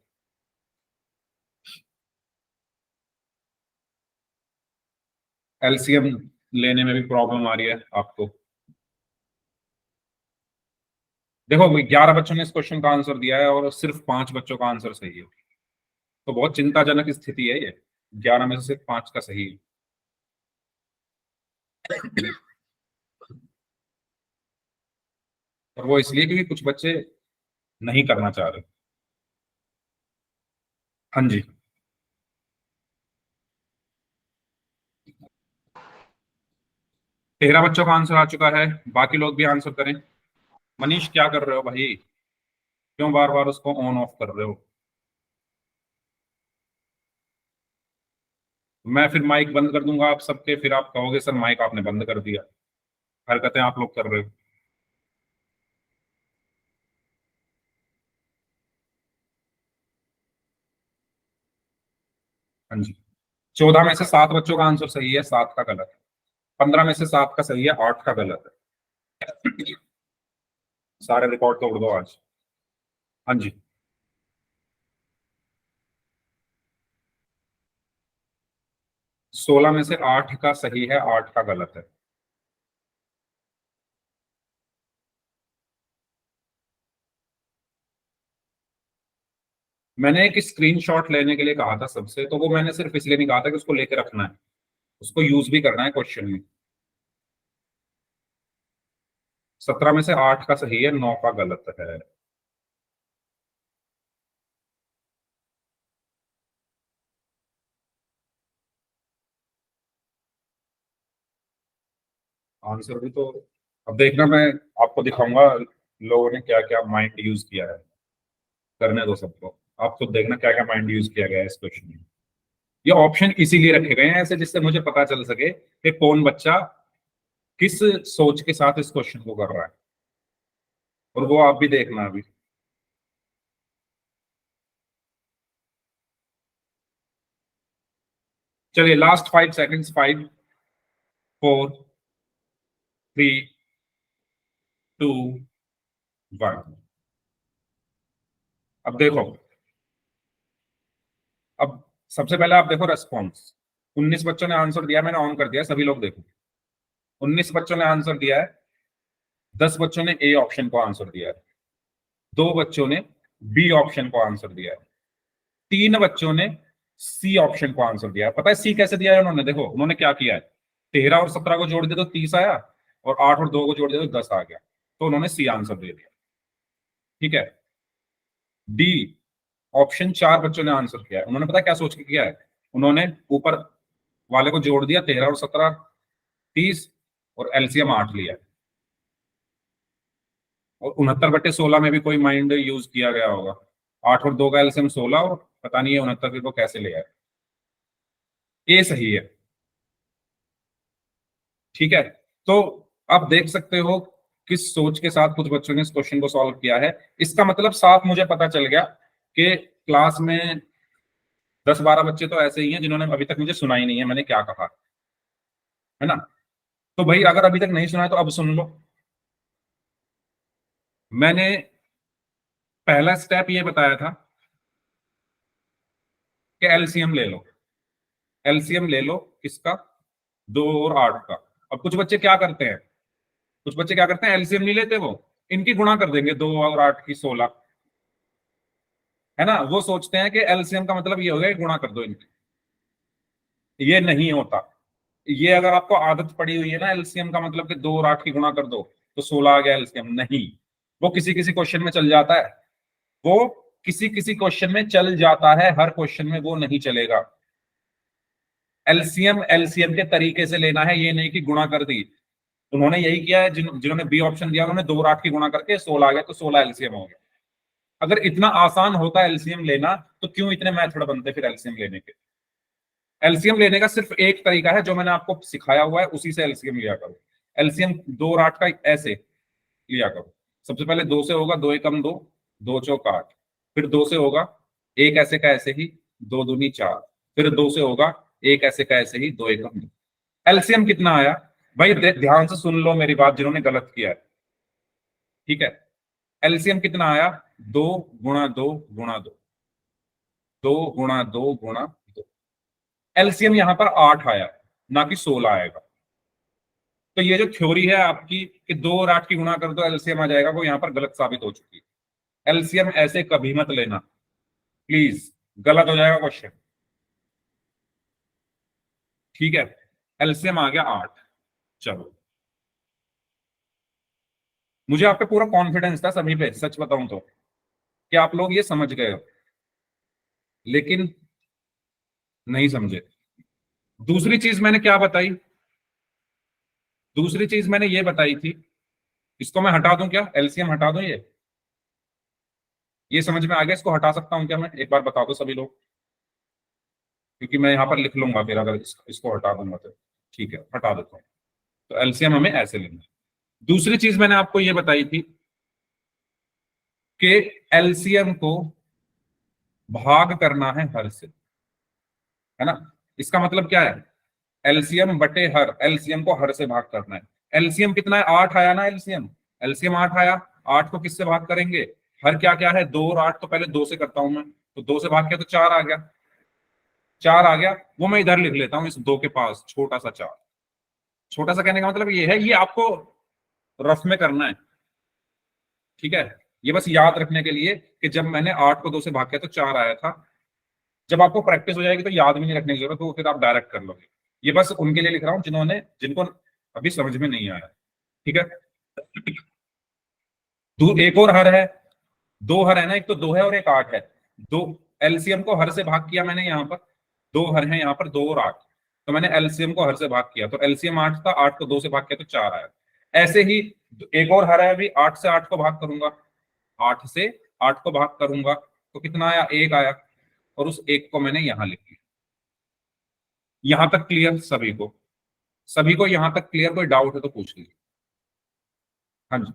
एलसीएम लेने में भी प्रॉब्लम आ रही है आपको। देखो, 11 बच्चों ने इस क्वेश्चन का आंसर दिया है और सिर्फ 5 बच्चों का आंसर सही है, तो बहुत चिंताजनक स्थिति है ये, 11 में से सिर्फ 5 का सही है। और वो इसलिए क्योंकि कुछ बच्चे नहीं करना चाह रहे। हाँ जी, 13 बच्चों का आंसर आ चुका है, बाकी लोग भी आंसर करें। मनीष क्या कर रहे हो भाई, क्यों बार बार उसको ऑन ऑफ कर रहे हो? मैं फिर माइक बंद कर दूंगा आप सबके, फिर आप कहोगे सर माइक आपने बंद कर दिया। हरकतें आप लोग कर रहे हो। हाँ जी, 14 में से 7 बच्चों का आंसर सही है, 7 का गलत है। 15 में से 7 का सही है, 8 का गलत है। सारे रिकॉर्ड तोड़ दो आज। हाँ जी, 16 में से 8 का सही है, 8 का गलत है। मैंने एक स्क्रीनशॉट लेने के लिए कहा था सबसे, तो वो मैंने सिर्फ इसलिए नहीं कहा था कि उसको लेके रखना है, उसको यूज भी करना है क्वेश्चन में। 17 में से 8 का सही है, 9 का गलत है। आंसर भी तो अब देखना, मैं आपको दिखाऊंगा लोगों ने क्या क्या माइंड यूज किया है। करने दो सबको, आप खुद देखना क्या क्या माइंड यूज किया गया है इस क्वेश्चन में। ये ऑप्शन इसीलिए रखे गए हैं ऐसे, जिससे मुझे पता चल सके कि कौन बच्चा किस सोच के साथ इस क्वेश्चन को कर रहा है, और वो आप भी देखना अभी। चलिए लास्ट 5 सेकंड्स, 5, 4, 3, 2, 1। अब देखो, अब सबसे पहले आप देखो रेस्पॉन्स। 19 बच्चों ने आंसर दिया, मैंने ऑन कर दिया, सभी लोग देखो। 19 बच्चों ने आंसर दिया है, 10 बच्चों ने ए ऑप्शन को आंसर दिया है, 2 बच्चों ने बी ऑप्शन को आंसर दिया है, 3 बच्चों ने सी ऑप्शन को आंसर दिया है। पता है सी कैसे दिया है उन्होंने? देखो उन्होंने क्या किया है, 13 और 17 को जोड़ दिया तो 30 आया, और 8 और 2 को जोड़ दिया तो 10 आ गया, तो उन्होंने सी आंसर दे दिया। ठीक है। डी ऑप्शन 4 बच्चों ने आंसर किया है, उन्होंने पता है क्या सोच के किया है? उन्होंने ऊपर वाले को जोड़ दिया, 13 और 17 30, और एलसीएम 8 लिया। और 69/16 में भी कोई माइंड यूज किया गया होगा। 8 और 2 का एलसीएम 16, और पता नहीं है 69 को कैसे लिया है। ये सही है। ठीक है, तो आप देख सकते हो किस सोच के साथ कुछ बच्चों ने इस क्वेश्चन को सॉल्व किया है। इसका मतलब साफ मुझे पता चल गया कि क्लास में 10-12 बच्चे तो ऐसे ही हैं जिन्होंने अभी तक मुझे सुना ही नहीं है मैंने क्या कहा, है ना? तो भाई अगर अभी तक नहीं सुना है तो अब सुन लो। मैंने पहला स्टेप ये बताया था कि एलसीएम ले लो। एलसीएम ले लो किसका? 2 और 8 का। अब कुछ बच्चे क्या करते हैं, कुछ बच्चे क्या करते हैं, एलसीएम नहीं लेते, वो इनकी गुणा कर देंगे, 2 और 8 की 16, है ना? वो सोचते हैं कि एलसीएम का मतलब ये हो गया कि गुणा कर दो इनकी। ये नहीं होता। ये अगर आपको आदत पड़ी हुई है ना एलसीएम का मतलब कि 2 और 8 की गुणा कर दो तो 16 आ गया एलसीएम, नहीं। वो किसी किसी क्वेश्चन में चल जाता है, वो किसी किसी क्वेश्चन में चल जाता है, हर क्वेश्चन में वो नहीं चलेगा। एलसीएम एलसीएम के तरीके से लेना है, ये नहीं कि गुणा कर दी। उन्होंने यही किया है, जिन्होंने बी ऑप्शन दिया उन्होंने 2 और 8 की गुणा करके 16 आ गया, तो 16 एलसीएम हो गया। अगर इतना आसान होता है एलसीएम लेना, तो क्यों इतने मेथड बनते फिर एलसीएम लेने के? एलसीएम लेने का सिर्फ एक तरीका है जो मैंने आपको सिखाया हुआ है, उसी से एलसीएम लिया करो। एलसीएम 2 और 8 का ऐसे लिया करो। सबसे पहले 2 से होगा 2 एकम 2, 2 चौक 8। फिर 2 से होगा एक ऐसे का ऐसे ही, 2 दूनी 4। फिर 2 से होगा एक ऐसे का ऐसे ही, 2 एकम 2। एलसीएम कितना आया भाई? ध्यान से सुन लो मेरी बात, जिन्होंने गलत किया है। ठीक है, एलसीएम कितना आया? 2 गुणा 2 गुणा 2, 2 गुणा 2 गुणा 2। एलसीएम यहां पर 8 आया, ना कि 16 आएगा। तो ये जो थ्योरी है आपकी कि 2 और 8 की गुणा कर दो एलसीएम आ जाएगा, वो यहां पर गलत साबित हो चुकी है। एलसीएम ऐसे कभी मत लेना प्लीज, गलत हो जाएगा क्वेश्चन। ठीक है, एलसीएम आ गया 8। चलो, मुझे आप पे पूरा कॉन्फिडेंस था सभी पे, सच बताऊं तो, कि आप लोग ये समझ गए हो। लेकिन नहीं समझे। दूसरी चीज मैंने क्या बताई, दूसरी चीज मैंने ये बताई थी, इसको मैं हटा दूं क्या, एलसीएम हटा दूं, ये समझ में आ गया, इसको हटा सकता हूं क्या मैं, एक बार बता दो सभी लोग, क्योंकि मैं यहां पर लिख लूंगा फिर अगर इसको हटा दूंगा तो। ठीक है, हटा देता हूं। तो एलसीएम हमें ऐसे लेना है। दूसरी चीज मैंने आपको ये बताई थी कि एलसीएम को भाग करना है हर से, है ना। इसका मतलब क्या है, एलसीएम बटे हर, एलसीएम को हर से भाग करना है। एलसीएम कितना है, 8 आया ना, एलसीएम एलसीएम 8 आया। 8 को किससे भाग करेंगे, हर क्या क्या है, 2 और 8, तो पहले 2 से करता हूं मैं, तो 2 से भाग किया तो 4 आ गया, 4 आ गया, वो मैं इधर लिख लेता हूं इस 2 के पास, छोटा सा 4। छोटा सा कहने का मतलब ये है, ये आपको रफ में करना है, ठीक है। ये बस याद रखने के लिए कि जब मैंने 8 को 2 से भाग किया तो 4 आया था। जब आपको प्रैक्टिस हो जाएगी तो याद भी नहीं रखने की जरूरत, तो फिर आप डायरेक्ट कर लोगे। ये बस उनके लिए लिख रहा हूं जिनको अभी समझ में नहीं आया, ठीक है। एक और हर है, 2 हर है ना, एक तो 2 है और एक 8 है। दो, एलसीएम को हर से भाग किया मैंने, यहाँ पर 2 हर हैं, यहाँ पर 2 और 8, तो मैंने एलसीएम को हर से भाग किया, तो एलसीएम 8 था, 8 को 2 से भाग किया तो 4 आया। ऐसे ही एक और हर है, अभी 8 से 8 को भाग करूंगा, 8 से 8 को भाग करूंगा तो कितना आया, 1 आया, और उस 1 को मैंने यहां लिख लिया। यहां तक क्लियर सभी को, सभी को यहां तक क्लियर, कोई डाउट है तो पूछ लीजिए। हाँ जी,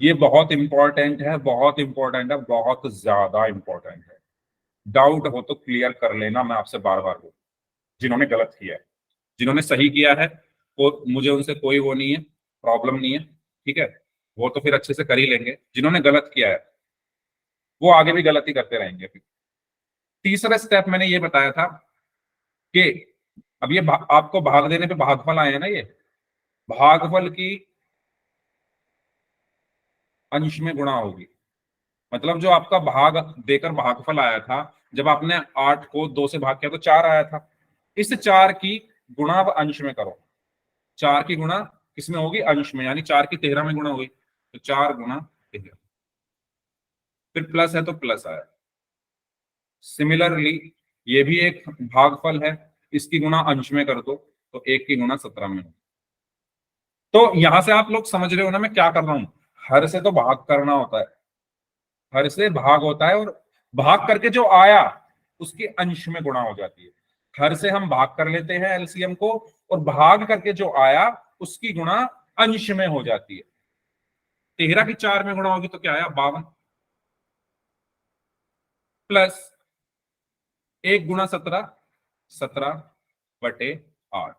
ये बहुत इंपॉर्टेंट है, बहुत इंपॉर्टेंट है, बहुत ज्यादा इंपॉर्टेंट है। डाउट हो तो क्लियर कर लेना, मैं आपसे बार बार बोल, जिन्होंने गलत किया है, जिन्होंने सही किया है वो मुझे उनसे कोई वो नहीं है, प्रॉब्लम नहीं है, ठीक है, वो तो फिर अच्छे से कर ही लेंगे। जिन्होंने गलत किया है वो आगे भी गलती करते रहेंगे फिर। तीसरा स्टेप मैंने ये बताया था कि अब ये आपको भाग देने पे भागफल आए हैं ना, ये भागफल की अंश में गुणा होगी। मतलब जो आपका भाग देकर भागफल आया था, जब आपने 8 को 2 से भाग किया तो 4 आया था, इस 4 की गुणा अब अंश में करो। 4 की गुणा किसमें होगी, अंश में, यानी 4 की 13 में गुणा हुई, तो 4 गुणा 13, फिर प्लस है तो प्लस आया। सिमिलरली ये भी एक भागफल है, इसकी गुणा अंश में कर दो तो 1 की गुणा 17 में हो। तो यहां से आप लोग समझ रहे हो ना मैं क्या कर रहा हूं, हर से तो भाग करना होता है, हर से भाग होता है, और भाग करके जो आया उसके अंश में गुणा हो जाती है। हर से हम भाग कर लेते हैं एलसीएम को, और भाग करके जो आया उसकी गुणा अंश में हो जाती है। 13 की 4 में गुणा होगी तो क्या आया, 52, प्लस 1 गुणा 17, 17 बटे 8।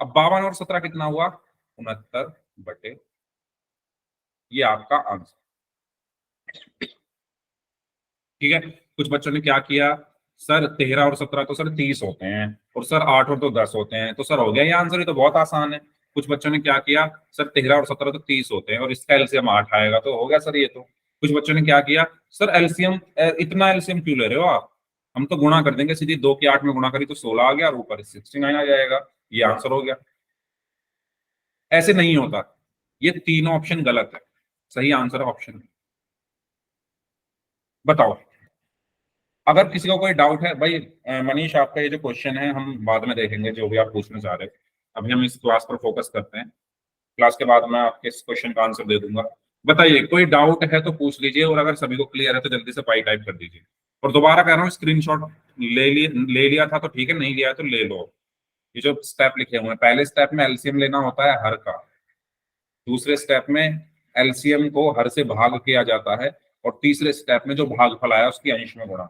अब 52 और 17 कितना हुआ, 69 बटे, ये आपका आंसर, ठीक है। कुछ बच्चों ने क्या किया, सर 13 और 17 तो सर 30 होते हैं, और सर 8 और तो 10 होते हैं, तो सर हो गया ये आंसर, ये तो बहुत आसान है। कुछ बच्चों ने क्या किया, सर 13 और 17 तो 30 होते हैं और इसका एलसीएम 8 आएगा, तो हो गया सर ये तो। कुछ बच्चों ने क्या किया, सर एलसीएम, इतना एलसीएम क्यों ले रहे हो आप, हम तो गुणा कर देंगे सीधी, 2 की 8 में गुणा करी तो 16 आ गया और ऊपर 69 आ जाएगा, ये आंसर हो गया। ऐसे नहीं होता, ये तीनों ऑप्शन गलत है, सही आंसर है ऑप्शन, बताओ। अगर किसी को कोई डाउट है भाई, मनीष आपका ये जो क्वेश्चन है हम बाद में देखेंगे, जो भी आप पूछना चाह रहे हैं, अभी हम इस क्लास पर फोकस करते हैं। क्लास के बाद मैं आपके इस क्वेश्चन का आंसर दे दूंगा। बताइए, कोई डाउट है तो पूछ लीजिए, और अगर सभी को क्लियर है तो जल्दी से पाई टाइप कर दीजिए। और दोबारा कह रहा हूँ, स्क्रीनशॉट ले लिया था तो ठीक है, नहीं लिया तो ले लो। ये जो स्टेप लिखे हुए हैं, पहले स्टेप में एलसीएम लेना होता है हर का, दूसरे स्टेप में एलसीएम को हर से भाग किया जाता है, और तीसरे स्टेप में जो भागफल आया उसकी अंश में गुणा,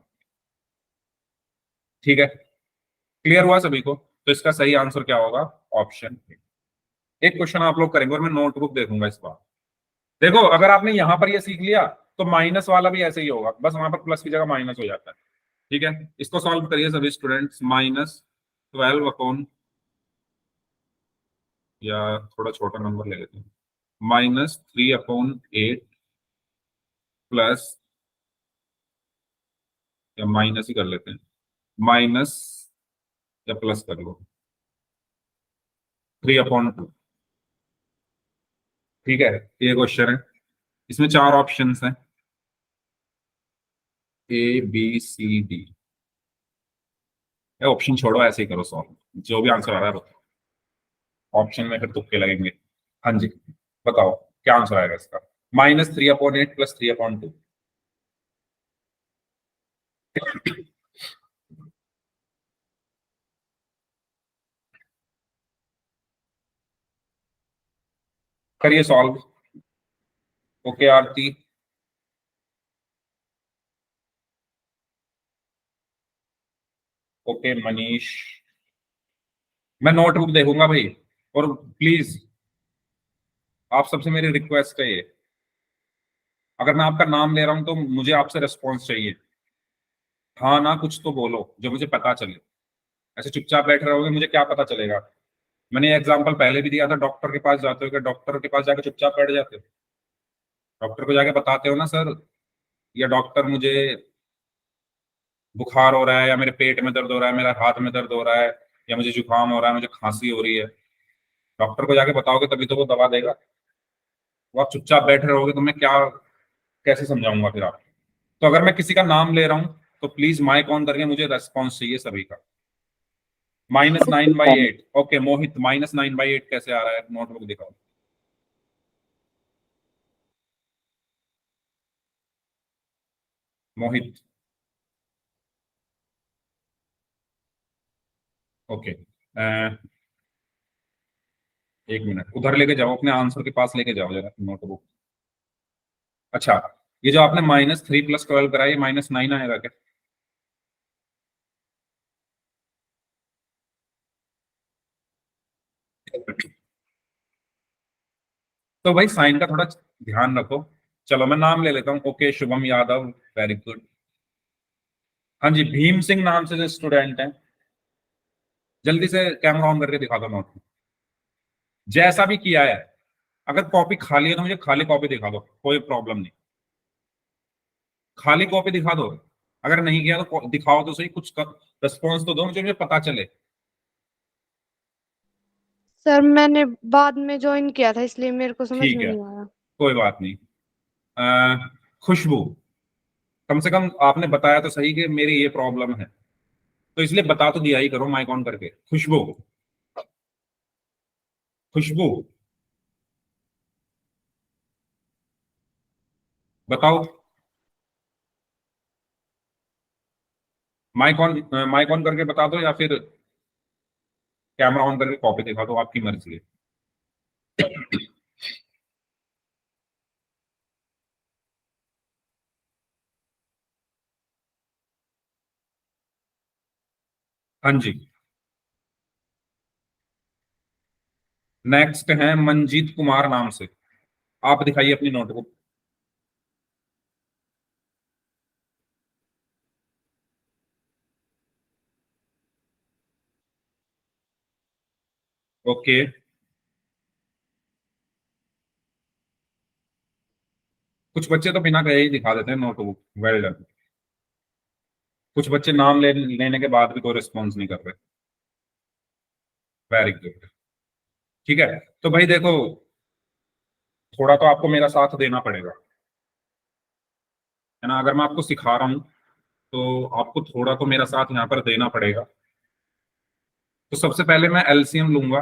ठीक है। क्लियर हुआ सभी को, तो इसका सही आंसर क्या होगा, ऑप्शन ए। एक क्वेश्चन आप लोग करेंगे और मैं नोटबुक देखूंगा इस बार। देखो अगर आपने यहां पर ये सीख लिया तो माइनस वाला भी ऐसे ही होगा, बस वहां पर प्लस की जगह माइनस हो जाता है, ठीक है। इसको सॉल्व करिए सभी स्टूडेंट्स, -12 या थोड़ा छोटा नंबर ले लेते हैं, -3/8 प्लस, या माइनस ही कर लेते हैं, माइनस या प्लस कर लो 3/2, ठीक है। ये क्वेश्चन है, इसमें 4 ऑप्शंस हैं, ABCD। ऑप्शन छोड़ो, ऐसे ही करो सॉल्व, जो भी आंसर आ रहा है बताओ। ऑप्शन में फिर तुक्के लगेंगे। हाँ जी, बताओ क्या आंसर आएगा इसका। -3/8 + 3/2। करिए सॉल्व। ओके आरती। ओके मनीष। मैं नोटबुक देखूंगा भाई। और प्लीज आप सबसे मेरी रिक्वेस्ट है ये, अगर मैं आपका नाम ले रहा हूं तो मुझे आपसे रिस्पॉन्स चाहिए। हाँ ना, कुछ तो बोलो जो मुझे पता चले। ऐसे चुपचाप बैठे रहोगे मुझे क्या पता चलेगा। मैंने एग्जांपल पहले भी दिया था, डॉक्टर के पास जाते हो कि डॉक्टर के पास जाकर चुपचाप बैठ जाते हो? डॉक्टर को जाके बताते हो ना सर, या डॉक्टर मुझे बुखार हो रहा है, या मेरे पेट में दर्द हो रहा है, मेरा हाथ में दर्द हो रहा है, या मुझे जुकाम हो रहा है, मुझे खांसी हो रही है। डॉक्टर को जाके बताओगे तभी तो वो दवा देगा। वो आप चुपचाप बैठे रहोगे तो मैं क्या, कैसे समझाऊंगा फिर आप। तो अगर मैं किसी का नाम ले रहा हूं तो प्लीज माइक ऑन करके मुझे रेस्पॉन्स चाहिए सभी का। -9/8। ओके मोहित, -9/8 कैसे आ रहा है, नोटबुक दिखाओ। मोहित। ओके, 1 मिनट उधर लेके जाओ, अपने आंसर के पास लेके जाओ जरा नोटबुक। अच्छा, ये जो आपने -3 + 12 कराई, -9 आएगा क्या? तो भाई साइन का थोड़ा ध्यान रखो। चलो मैं नाम ले लेता हूँ। Okay Shubham Yadav, very good. हाँ जी, भीम सिंह नाम से जो स्टूडेंट है, जल्दी से कैमरा ऑन करके दिखा दो नोट। जैसा भी किया है, अगर कॉपी खाली है तो मुझे खाली कॉपी दिखा दो, कोई प्रॉब्लम नहीं। खाली कॉपी दिखा दो। अगर नहीं किया तो दिखाओ तो सही, कुछ रिस्पॉन्स तो दो, मुझे पता चले। सर मैंने बाद में ज्वाइन किया था इसलिए मेरे को समझ ठीक में है, नहीं आया। कोई बात नहीं। खुशबू, कम से कम आपने बताया तो सही कि मेरी ये प्रॉब्लम है, तो इसलिए बता तो दिया ही करो माइक ऑन करके। खुशबू, खुशबू बताओ। माइक ऑन करके बता दो, या फिर कैमरा ऑन करके कॉपी दिखा दो, आपकी मर्जी है। हाँ जी, नेक्स्ट है मंजीत कुमार नाम से। आप दिखाइए अपनी नोटबुक। ओके, कुछ बच्चे तो बिना कहे ही दिखा देते हैं नोटबुक, वेल डन। कुछ बच्चे नाम लेने के बाद भी कोई रिस्पॉन्स नहीं कर रहे, वेरी गुड। ठीक है, तो भाई देखो, थोड़ा तो आपको मेरा साथ देना पड़ेगा, है ना। अगर मैं आपको सिखा रहा हूं तो आपको थोड़ा तो मेरा साथ यहाँ पर देना पड़ेगा। तो सबसे पहले मैं एलसीएम लूंगा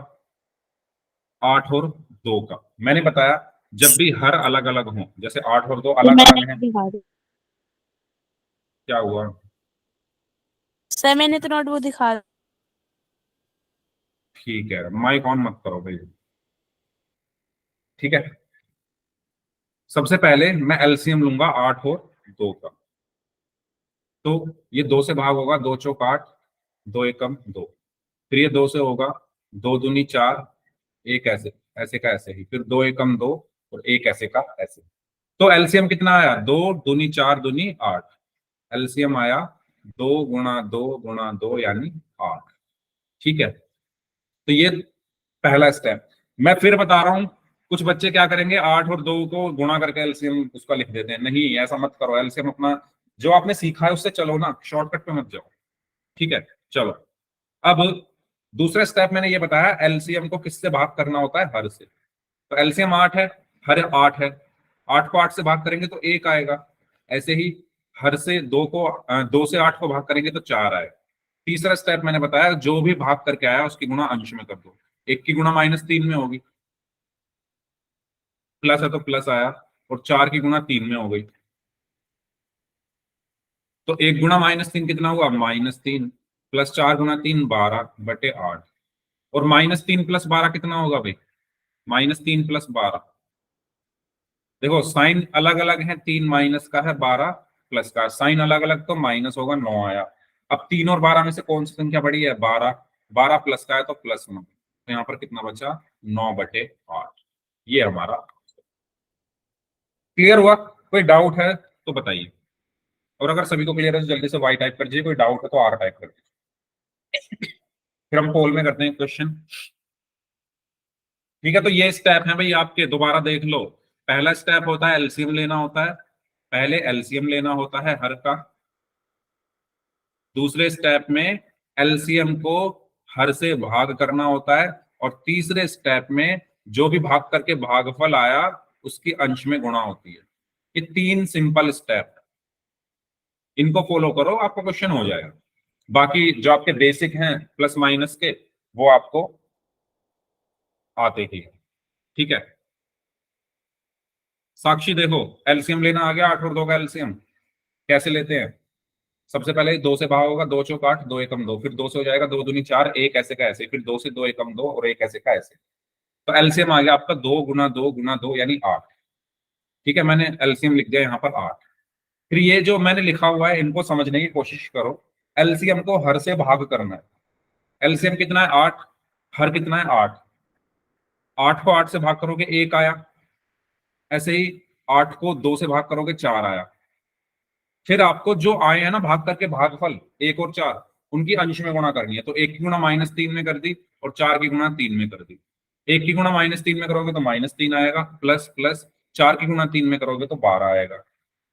8 और 2 का। मैंने बताया जब भी हर अलग अलग हो, जैसे 8 और 2 अलग मैंने अलग हैं। दिखा दी क्या हुआ? सर मैंने तो नोटबुक दिखा। ठीक है, माइक ऑन मत करो भाई। ठीक है, सबसे पहले मैं एलसीएम लूंगा 8 और 2 का। तो ये 2 से भाग होगा, 2 × 4 = 8, 2 × 1 = 2। फिर ये 2 से होगा, 2 दूनी 4, एक ऐसे, ऐसे का ऐसे ही, फिर 2 × 1 = 2, और एक ऐसे का ऐसे। तो एलसीएम कितना आया? 2 दूनी 4 दूनी 8। एलसीएम आया 2 × 2 × 2 यानी 8। ठीक है, तो ये पहला स्टेप। मैं फिर बता रहा हूं, कुछ बच्चे क्या करेंगे, 8 और 2 को गुणा करके एलसीएम उसका लिख देते हैं। नहीं, ऐसा मत करो। एलसीएम अपना जो आपने सीखा है उससे चलो ना, शॉर्टकट पे मत जाओ। ठीक है, चलो। अब दूसरा स्टेप मैंने ये बताया, एलसीएम को किससे भाग करना होता है? हर से। तो एलसीएम 8 है, हर 8 है, 8 को 8 से भाग करेंगे तो 1 आएगा। ऐसे ही हर से 2 से 8 को भाग करेंगे तो 4 आए। तीसरा स्टेप मैंने बताया, जो भी भाग करके आया उसकी गुणा अंश में कर दो। 1 की गुणा -3 में होगी, प्लस है तो प्लस आया, और 4 की गुणा 3 में हो गई। तो 1 गुणा -3 कितना हुआ? -3, प्लस 4 गुणा 3 12/8। और -3 + 12 कितना होगा भाई? -3 + 12। देखो साइन अलग अलग है, 3 माइनस का है, 12 प्लस का। साइन अलग अलग तो माइनस होगा, 9 आया। अब 3 और 12 में से कौन सी संख्या बड़ी है? 12। 12 प्लस का है तो +9, तो यहाँ पर कितना बचा? 9/8। ये हमारा क्लियर हुआ। कोई डाउट है तो बताइए, और अगर सभी को क्लियर है तो जल्दी से वाई टाइप कर दीजिए, कोई डाउट है तो आर टाइप कर दीजिए। फिर हम पोल में करते हैं क्वेश्चन। ठीक है, तो ये स्टेप है भाई आपके, दोबारा देख लो। पहला स्टेप होता है एलसीएम लेना होता है, पहले एलसीएम लेना होता है हर का। दूसरे स्टेप में एलसीएम को हर से भाग करना होता है, और तीसरे स्टेप में जो भी भाग करके भागफल आया उसकी अंश में गुणा होती है। ये 3 सिंपल स्टेप, इनको फॉलो करो, आपका क्वेश्चन हो जाएगा। बाकी जो आपके बेसिक हैं प्लस माइनस के, वो आपको आते ही हैं। ठीक है, साक्षी देखो, एलसीएम लेना आ गया। 8 और 2 का एलसीएम कैसे लेते हैं? सबसे पहले 2 से भाग होगा, 2 चौक 8, 2 एकम 2, फिर 2 से हो जाएगा 2 दूनी 4, 1 ऐसे का ऐसे, फिर 2 से 2 एकम 2 और 1 ऐसे का ऐसे। तो एलसीएम आ गया आपका 2 गुना 2 गुना 2 यानी 8। ठीक है, मैंने एलसीएम लिख दिया यहाँ पर 8। फिर ये जो मैंने लिखा हुआ है इनको समझने की कोशिश करो। एलसीएम को हर से भाग करना है। एलसीएम कितना है? 8। हर कितना है? 8। 8 को 8 से भाग करोगे 1 आया। ऐसे ही 8 को 2 से भाग करोगे 4 आया। फिर आपको जो आए हैं ना भाग करके भागफल 1 और 4, उनकी अंश में गुणा करनी है। तो 1 की गुणा -3 में कर दी, और 4 की गुणा 3 में कर दी। 1 की गुणा -3 में करोगे तो -3 आएगा, प्लस प्लस 4 की गुणा 3 में करोगे तो 12 आएगा।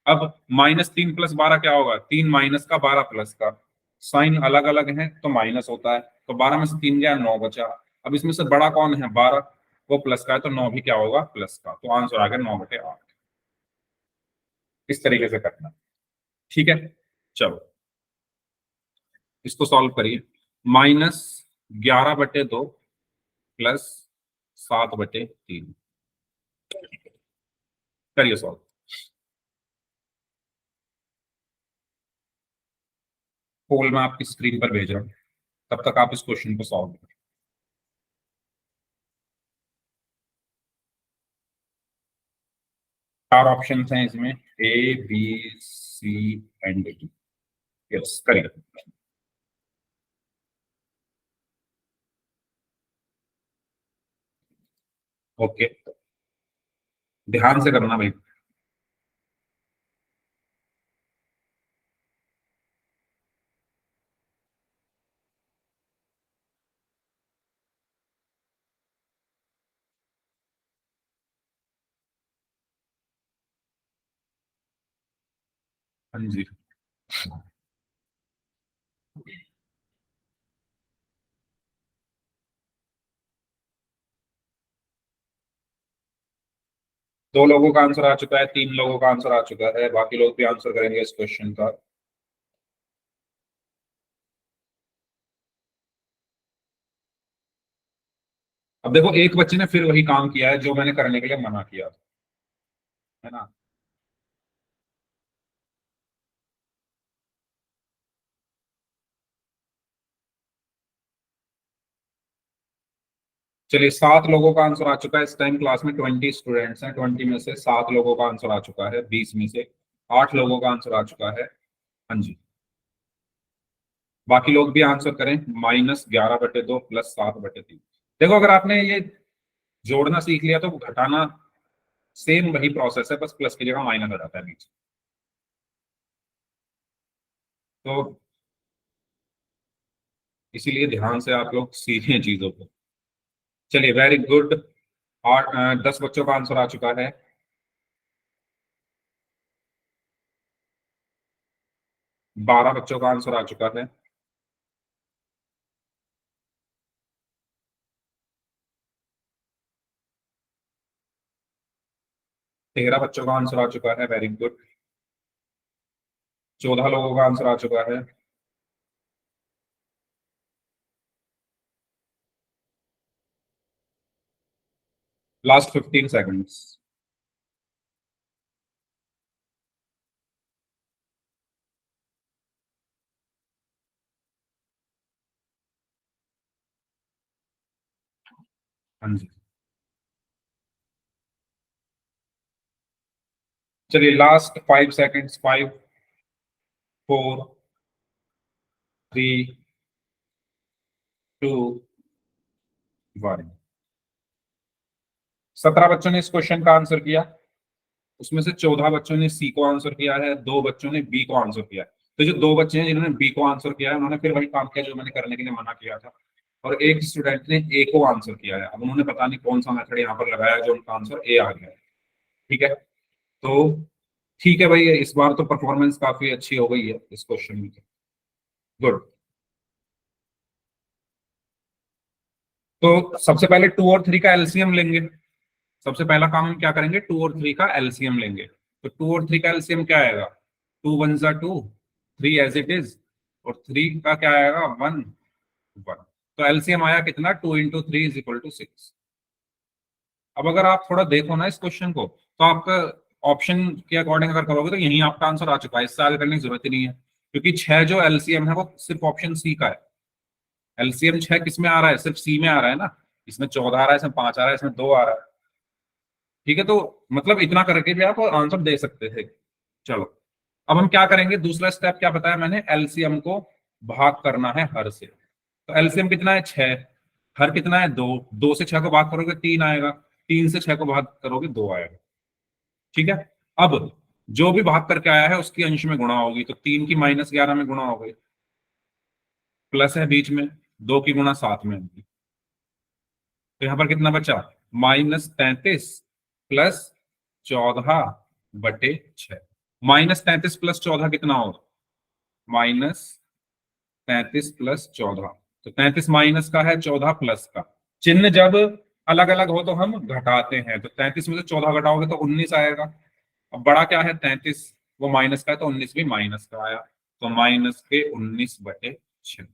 अब -3 + 12 क्या होगा? 3 माइनस का 12 प्लस का। साइन अलग अलग है तो माइनस होता है, तो 12 में से 3 गया, 9 बचा। अब इसमें से बड़ा कौन है? 12, वो प्लस का है तो 9 भी क्या होगा? प्लस का। तो आंसर आ गया 9/8। इस तरीके से करना। ठीक है, चलो इसको सॉल्व करिए। -11/2 प्लस 7/3, करिए सॉल्व। पोल मैं आपकी स्क्रीन पर भेज रहा हूं, तब तक आप इस क्वेश्चन को सॉल्व करें। 4 ऑप्शन हैं इसमें, A B C and D. Yes, करिए। ओके, ध्यान से करना भाई। हाँ जी, 2 लोगों का आंसर आ चुका है, 3 लोगों का आंसर आ चुका है, बाकी लोग भी आंसर करेंगे इस क्वेश्चन का। अब देखो एक बच्चे ने फिर वही काम किया है जो मैंने करने के लिए मना किया, है ना। चलिए, 7 लोगों का आंसर आ चुका है। इस टाइम क्लास में 20 स्टूडेंट्स हैं, 20 में से 7 लोगों का आंसर आ चुका है, 20 में से 8 लोगों का आंसर आ चुका है। हाँ जी, बाकी लोग भी आंसर करें। -11/2 प्लस 7/3। देखो अगर आपने ये जोड़ना सीख लिया तो घटाना सेम वही प्रोसेस है, बस प्लस की जगह माइनस आ जाता है नीचे। तो इसीलिए ध्यान से आप लोग सीखें चीजों को। चलिए, वेरी गुड। 10 बच्चों का आंसर आ चुका है। 12 बच्चों का आंसर आ चुका है। 13 बच्चों का आंसर आ चुका है। Very good. 14 लोगों का आंसर आ चुका है। Last 15 seconds. हाँ जी, चलिए लास्ट 5 सेकंड्स। 5 4 3 2 1। 17 बच्चों ने इस क्वेश्चन का आंसर किया, उसमें से 14 बच्चों ने सी को आंसर किया है, 2 बच्चों ने बी को आंसर किया है। तो जो 2 बच्चे हैं जिन्होंने बी को आंसर किया है उन्होंने फिर वही काम किया जो मैंने करने के लिए मना किया था, और एक स्टूडेंट ने ए को आंसर किया है। अब उन्होंने पता नहीं कौन सा मेथड यहाँ पर लगाया है जो उनका आंसर ए आ गया है। ठीक है, तो ठीक है भाई, इस बार तो परफॉर्मेंस काफी अच्छी हो गई है इस क्वेश्चन में। गुड। तो सबसे पहले 2 और 3 का एलसीएम लेंगे। सबसे पहला काम हम क्या करेंगे, 2 और 3 का एलसीएम लेंगे। तो 2 और 3 का एलसीएम क्या आएगा, 2 1 जा 2, 3 एज इट इज, और 3 का क्या आएगा 1 1। तो एलसीएम आया कितना, 2 इंटू 3 इज इक्वल टू 6। अब अगर आप थोड़ा देखो ना इस क्वेश्चन को, तो आपका ऑप्शन के अकॉर्डिंग अगर करोगे तो यही आपका आंसर आ चुका है, इससे आगे करने की जरूरत ही नहीं है, क्योंकि 6 जो एलसीएम है वो सिर्फ ऑप्शन सी का है। एलसीएम 6 किस में आ रहा है, सिर्फ सी में आ रहा है ना। इसमें 14 आ रहा है, इसमें 5 आ रहा है, इसमें 2 आ रहा है। ठीक है, तो मतलब इतना करके भी आप आंसर दे सकते थे। चलो, अब हम क्या करेंगे, दूसरा स्टेप क्या बताया मैंने, एलसीएम को भाग करना है हर से। तो एलसीएम कितना है 6, हर कितना है 2, 2 से 6 को भाग करोगे 3 आएगा, 3 से 6 को भाग करोगे 2 आएगा। ठीक है, अब जो भी भाग करके आया है उसकी अंश में गुणा होगी, तो 3 की -11 में गुणा हो गई, प्लस है बीच में, 2 की गुणा 7 में होगी। तो यहां पर कितना बचा, -33 प्लस 14/6। -33 प्लस 14 कितना होगा, -33 प्लस 14। तो 33 माइनस का है, 14 प्लस का। चिन्ह जब अलग अलग हो तो हम घटाते हैं, तो 33 में से 14 घटाओगे तो 19 आएगा। अब बड़ा क्या है 33, वो माइनस का है, तो 19 भी माइनस का आया, तो -19/6।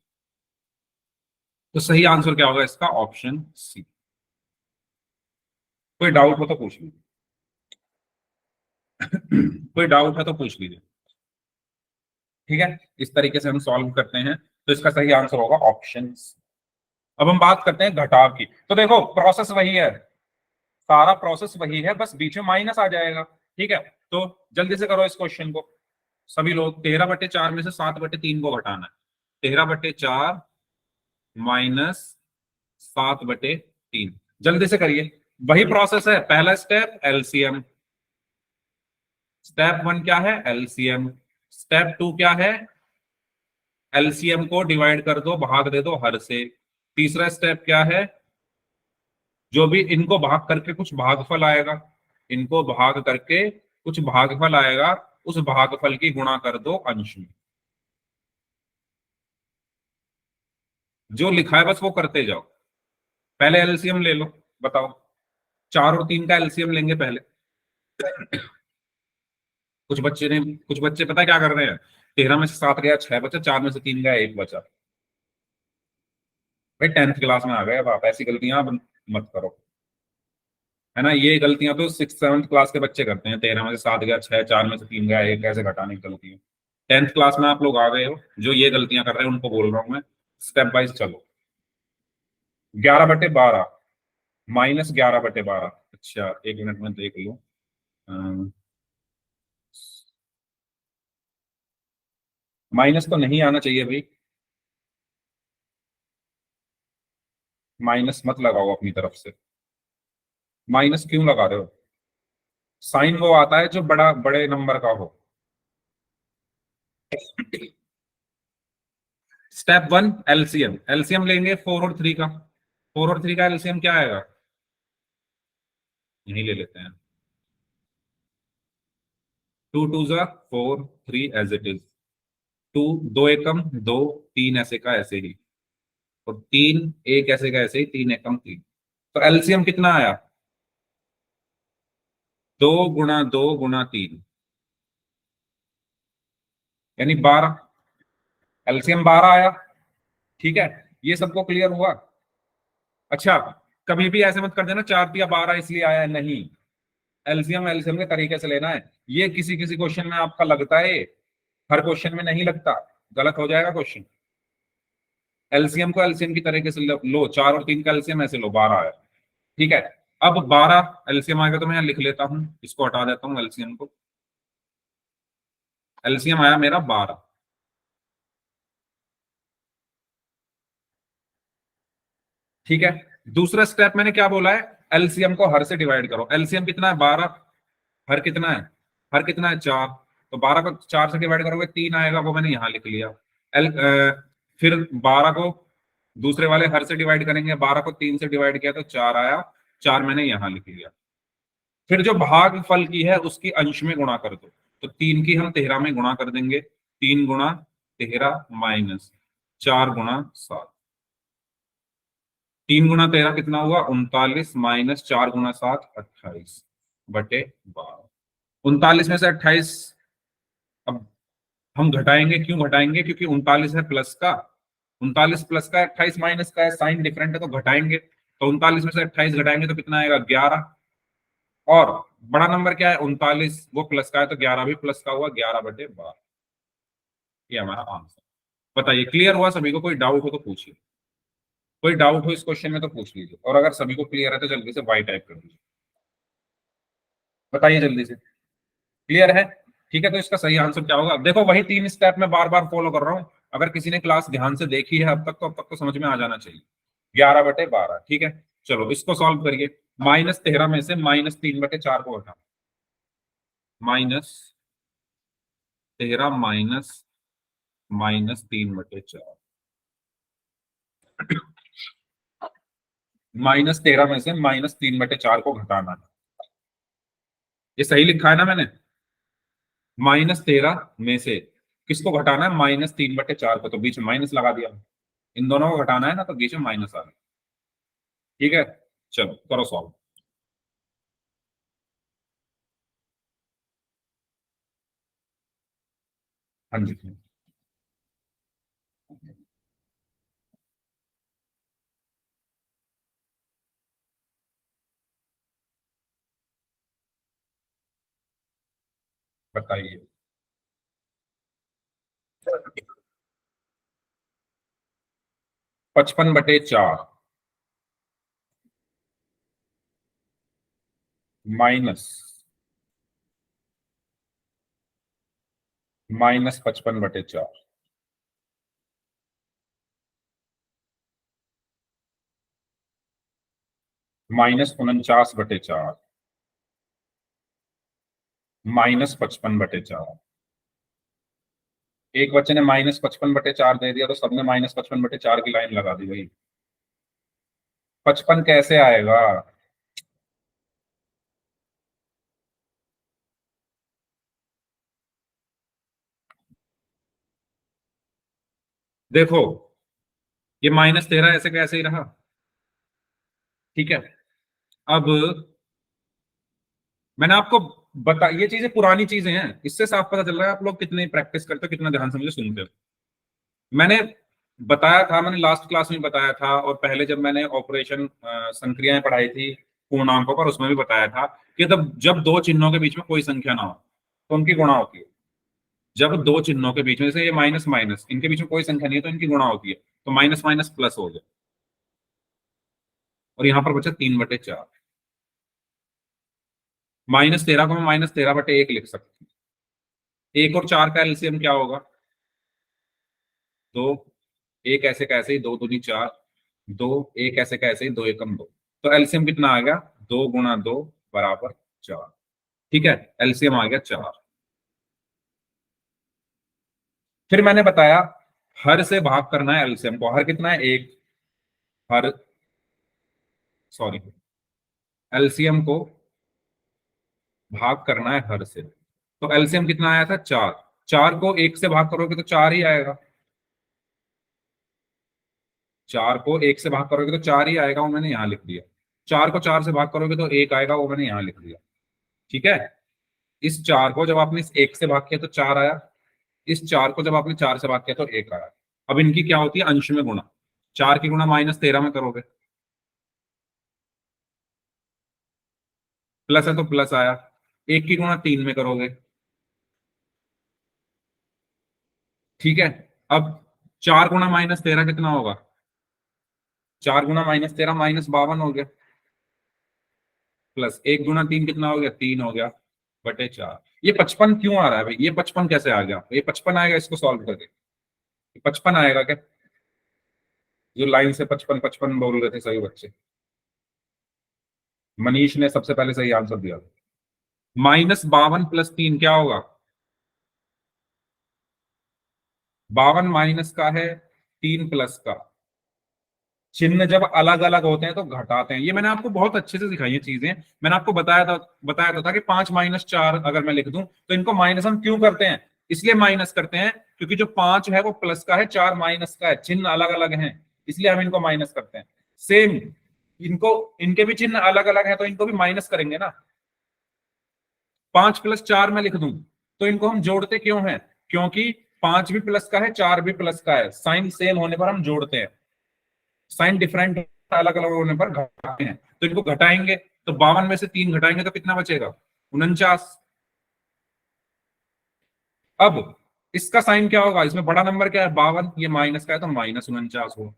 तो सही आंसर क्या होगा इसका, ऑप्शन सी। कोई डाउट हो तो पूछ लीजिए। कोई डाउट है तो पूछ लीजिए। ठीक है, इस तरीके से हम सॉल्व करते हैं, तो इसका सही आंसर होगा ऑप्शन सी। अब हम बात करते हैं घटाव की। तो देखो प्रोसेस वही है, सारा प्रोसेस वही है, बस बीच में माइनस आ जाएगा। ठीक है, तो जल्दी से करो इस क्वेश्चन को सभी लोग। 13/4 में से 7/3 को घटाना है। 13/4 -7/3, जल्दी से करिए। वही प्रोसेस है, पहला स्टेप एलसीएम, स्टेप 1 क्या है एलसीएम, स्टेप 2 क्या है, एलसीएम को डिवाइड कर दो, भाग दे दो हर से। तीसरा स्टेप क्या है, जो भी इनको भाग करके कुछ भागफल आएगा, इनको भाग करके कुछ भागफल आएगा, उस भागफल की गुणा कर दो अंश में। जो लिखा है बस वो करते जाओ। पहले एलसीएम ले लो, बताओ। 4 और 3 का एलसीएम लेंगे पहले। कुछ बच्चे पता है क्या कर रहे हैं, 13 में से 7 गया 6 बचा, 4 में से 3 गया 1 बचा। भाई 10th क्लास में आ गए, अब आप ऐसी गलतियां अब मत करो, है ना। ये गलतियां तो 6th 7th क्लास के बच्चे करते हैं, 13 में से 7 गया 6, 4 में से 3 गया 1, कैसे घटाने की गलती है। 10th क्लास में आप लोग आ गए हो, जो ये गलतियां कर रहे हैं उनको बोल रहा हूं मैं, स्टेप वाइज चलो। 11/12 -11/12, अच्छा एक मिनट में देख लो। माइनस तो नहीं आना चाहिए भाई, माइनस मत लगाओ अपनी तरफ से। माइनस क्यों लगा रहे हो, साइन वो आता है जो बड़े नंबर का हो। स्टेप 1 एलसीएम, एलसीएम लेंगे 4 और 3 का। 4 और 3 का एलसीएम क्या आएगा, यही ले लेते हैं। 2 2 जा 4, 3 एज इट इज, 2 2 एकम 2, 3 ऐसे का ऐसे ही, और 3 एक ऐसे का ऐसे ही, 3 एकम 3। तो एलसीएम कितना आया, 2 × 2 × 3, यानी 12, एलसीएम 12 आया। ठीक है, ये सबको क्लियर हुआ। अच्छा, कभी भी ऐसे मत कर देना 4 दिया 12 इसलिए आया है, नहीं, एलसीएम एलसीएम के तरीके से लेना है। ये किसी किसी क्वेश्चन में आपका लगता है, हर क्वेश्चन में नहीं लगता, गलत हो जाएगा क्वेश्चन। एलसीएम को एलसीएम की तरीके से लो, 4 और 3 का एलसीएम ऐसे लो, 12 आया। ठीक है, अब 12 एलसीएम आएगा तो मैं यहाँ लिख लेता हूं, इसको हटा देता हूं एलसीएम को। एलसीएम आया मेरा 12। ठीक है, दूसरा स्टेप मैंने क्या बोला है, एलसीएम को हर से डिवाइड करो। एलसीएम कितना है 12, हर कितना है, हर कितना है 4, तो 12 को 4 से डिवाइड करोगे 3 आएगा, वो मैंने यहां लिख लिया। फिर 12 को दूसरे वाले हर से डिवाइड करेंगे, 12 को 3 से डिवाइड किया तो 4 आया, 4 मैंने यहां लिख लिया। फिर जो भागफल की है उसकी अंश में गुणा कर दो, तो 3 की हम 13 में गुणा कर देंगे, 3 गुणा 13 माइनस 4 गुणा 7, 3 गुणा 13 कितना हुआ 39 माइनस 4 गुणा 7 28 बटे 12। 39 में से 28 अब हम घटाएंगे, क्यों घटाएंगे, क्योंकि 39 है प्लस का, 39 प्लस का 28 माइनस का है, साइन डिफरेंट है तो घटाएंगे। तो 39 में से 28 घटाएंगे तो कितना आएगा 11, और बड़ा नंबर क्या है 39, वो प्लस का है तो 11 भी प्लस का हुआ, 11 बटे 12। ये हमारा आंसर। बताइए क्लियर हुआ सभी को, कोई डाउट हो तो पूछिए, कोई डाउट हो इस क्वेश्चन में तो पूछ लीजिए, और अगर सभी को क्लियर है तो जल्दी से वाई टाइप कर दीजिए। बताइए जल्दी से, क्लियर है? ठीक है, तो इसका सही आंसर क्या होगा? देखो वही 3 स्टेप मैं बार बार फॉलो कर रहा हूं, अगर किसी ने क्लास ध्यान से देखी है अब तक तो समझ में आ जाना चाहिए। 11 बटे 12, ठीक है, चलो इसको सॉल्व करिए। -13 में से -3 बटे 4 को हटा, -13 माइनस -3 बटे 4, -13 में से -3 बटे 4 को घटाना है। ये सही लिखा है ना मैंने? -13 में से किसको घटाना है, -3 बटे 4 को, तो बीच में माइनस लगा दिया। इन दोनों को घटाना है ना, तो बीच में माइनस आ गया। ठीक है, चलो करो सॉल्व। हाँ जी, बताइए। 55 बटे 4 माइनस -55 बटे 4, -49 बटे 4, -55 बटे 4। एक बच्चे ने -55 बटे 4 दे दिया तो सबने -55 बटे 4 की लाइन लगा दी भाई। 55 कैसे आएगा? देखो ये -13 ऐसे कैसे ही रहा। ठीक है, अब मैंने आपको बता, ये चीजें पुरानी चीजें हैं, इससे साफ पता चल रहा है आप लोग कितने प्रैक्टिस करते हो, कितना ध्यान से मुझे सुनते हो। मैंने बताया था, मैंने लास्ट क्लास में बताया था, और पहले जब मैंने ऑपरेशन संक्रियाएं पढ़ाई थी पूर्णांकों पर, उसमें भी बताया था कि जब दो चिन्हों के बीच में कोई संख्या ना हो तो उनकी गुणा होती है। जब दो चिन्हों के बीच में, जैसे ये माइनस माइनस, इनके बीच में कोई संख्या नहीं है तो इनकी गुणा होती है, तो माइनस माइनस प्लस हो गया, और यहां पर बचा 3 बटे 4। -13 को मैं -13 बटे 1 लिख सकता हूँ। 1 और 4 का एलसीएम क्या होगा? 2, 1 ऐसे कैसे ही 2 दूनी 4, 2 1 ऐसे कैसे ही 2 एकम 2, तो एलसीएम कितना आ गया 2 गुणा 2 बराबर 4। ठीक है, एलसीएम आ गया 4। फिर मैंने बताया हर से भाग करना है एलसीएम को, हर कितना है 1, हर सॉरी एलसीएम को भाग करना है हर से, तो एलसीएम कितना आया था 4। 4 को 1 से भाग करोगे तो 4 ही आएगा, 4 को 1 से भाग करोगे तो 4 ही आएगा, वो मैंने यहां लिख दिया। 4 को 4 से भाग करोगे तो 1 आएगा, वो मैंने यहां लिख दिया। ठीक है, इस 4 को जब आपने इस 1 से भाग किया तो 4 आया, इस 4 को जब आपने 4 से भाग किया तो 1 आया। अब इनकी क्या होती है, अंश में गुणा। 4 की गुणा -13 में करोगे, प्लस है तो प्लस आया। 1 की गुणा 3 में करोगे, ठीक है। अब 4 गुणा -13 कितना होगा, 4 गुणा -13 -52 हो गया, प्लस 1 गुणा 3 कितना हो गया, 3 हो गया, बटे 4। ये 55 क्यों आ रहा है भाई, ये 55 कैसे आ गया, ये 55 आएगा इसको सॉल्व करके, 55 आएगा क्या, जो लाइन से 55 55 बोल रहे थे सही बच्चे। मनीष ने सबसे पहले सही आंसर दिया। -52 + 3 क्या होगा, 52 माइनस का है, 3 प्लस का। चिन्ह जब अलग अलग होते हैं तो घटाते हैं। ये मैंने आपको बहुत अच्छे से सिखाई है चीजें। मैंने आपको बताया था कि 5 - 4 अगर मैं लिख दूं तो इनको माइनस हम क्यों करते हैं, इसलिए माइनस करते हैं क्योंकि जो 5 है वो प्लस का है, 4 माइनस का है, चिन्ह अलग अलग हैं, इसलिए हम इनको माइनस करते हैं। सेम इनको, इनके भी चिन्ह अलग अलग है तो इनको भी माइनस करेंगे ना। 5 + 4 में लिख दूं तो इनको हम जोड़ते क्यों हैं, क्योंकि 5 भी प्लस का है, 4 भी प्लस का है, साइन सेम होने पर हम जोड़ते हैं, साइन डिफरेंट अलग अलग होने पर घटाते हैं। तो इनको घटाएंगे तो 52 में से 3 घटाएंगे तो कितना बचेगा, 49। अब इसका साइन क्या होगा, इसमें बड़ा नंबर क्या है 52, ये माइनस का है तो -49 हो।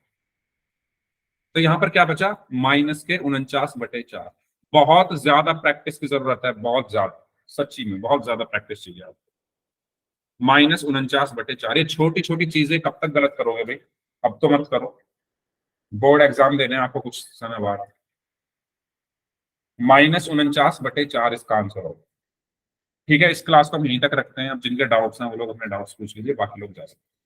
तो यहां पर क्या बचा, -49/4। बहुत ज्यादा प्रैक्टिस की जरूरत है, बहुत ज्यादा, सच्ची में बहुत ज्यादा प्रैक्टिस चाहिए आपको। -49/4, ये छोटी छोटी चीजें कब तक गलत करोगे भाई, अब तो मत करो, बोर्ड एग्जाम देने आपको कुछ समय बाद। -49/4 इसका आंसर होगा। ठीक है, इस क्लास को हम यहीं तक रखते हैं। अब जिनके डाउट्स हैं वो लोग अपने डाउट्स पूछ लीजिए, बाकी लोग जा सकते हैं।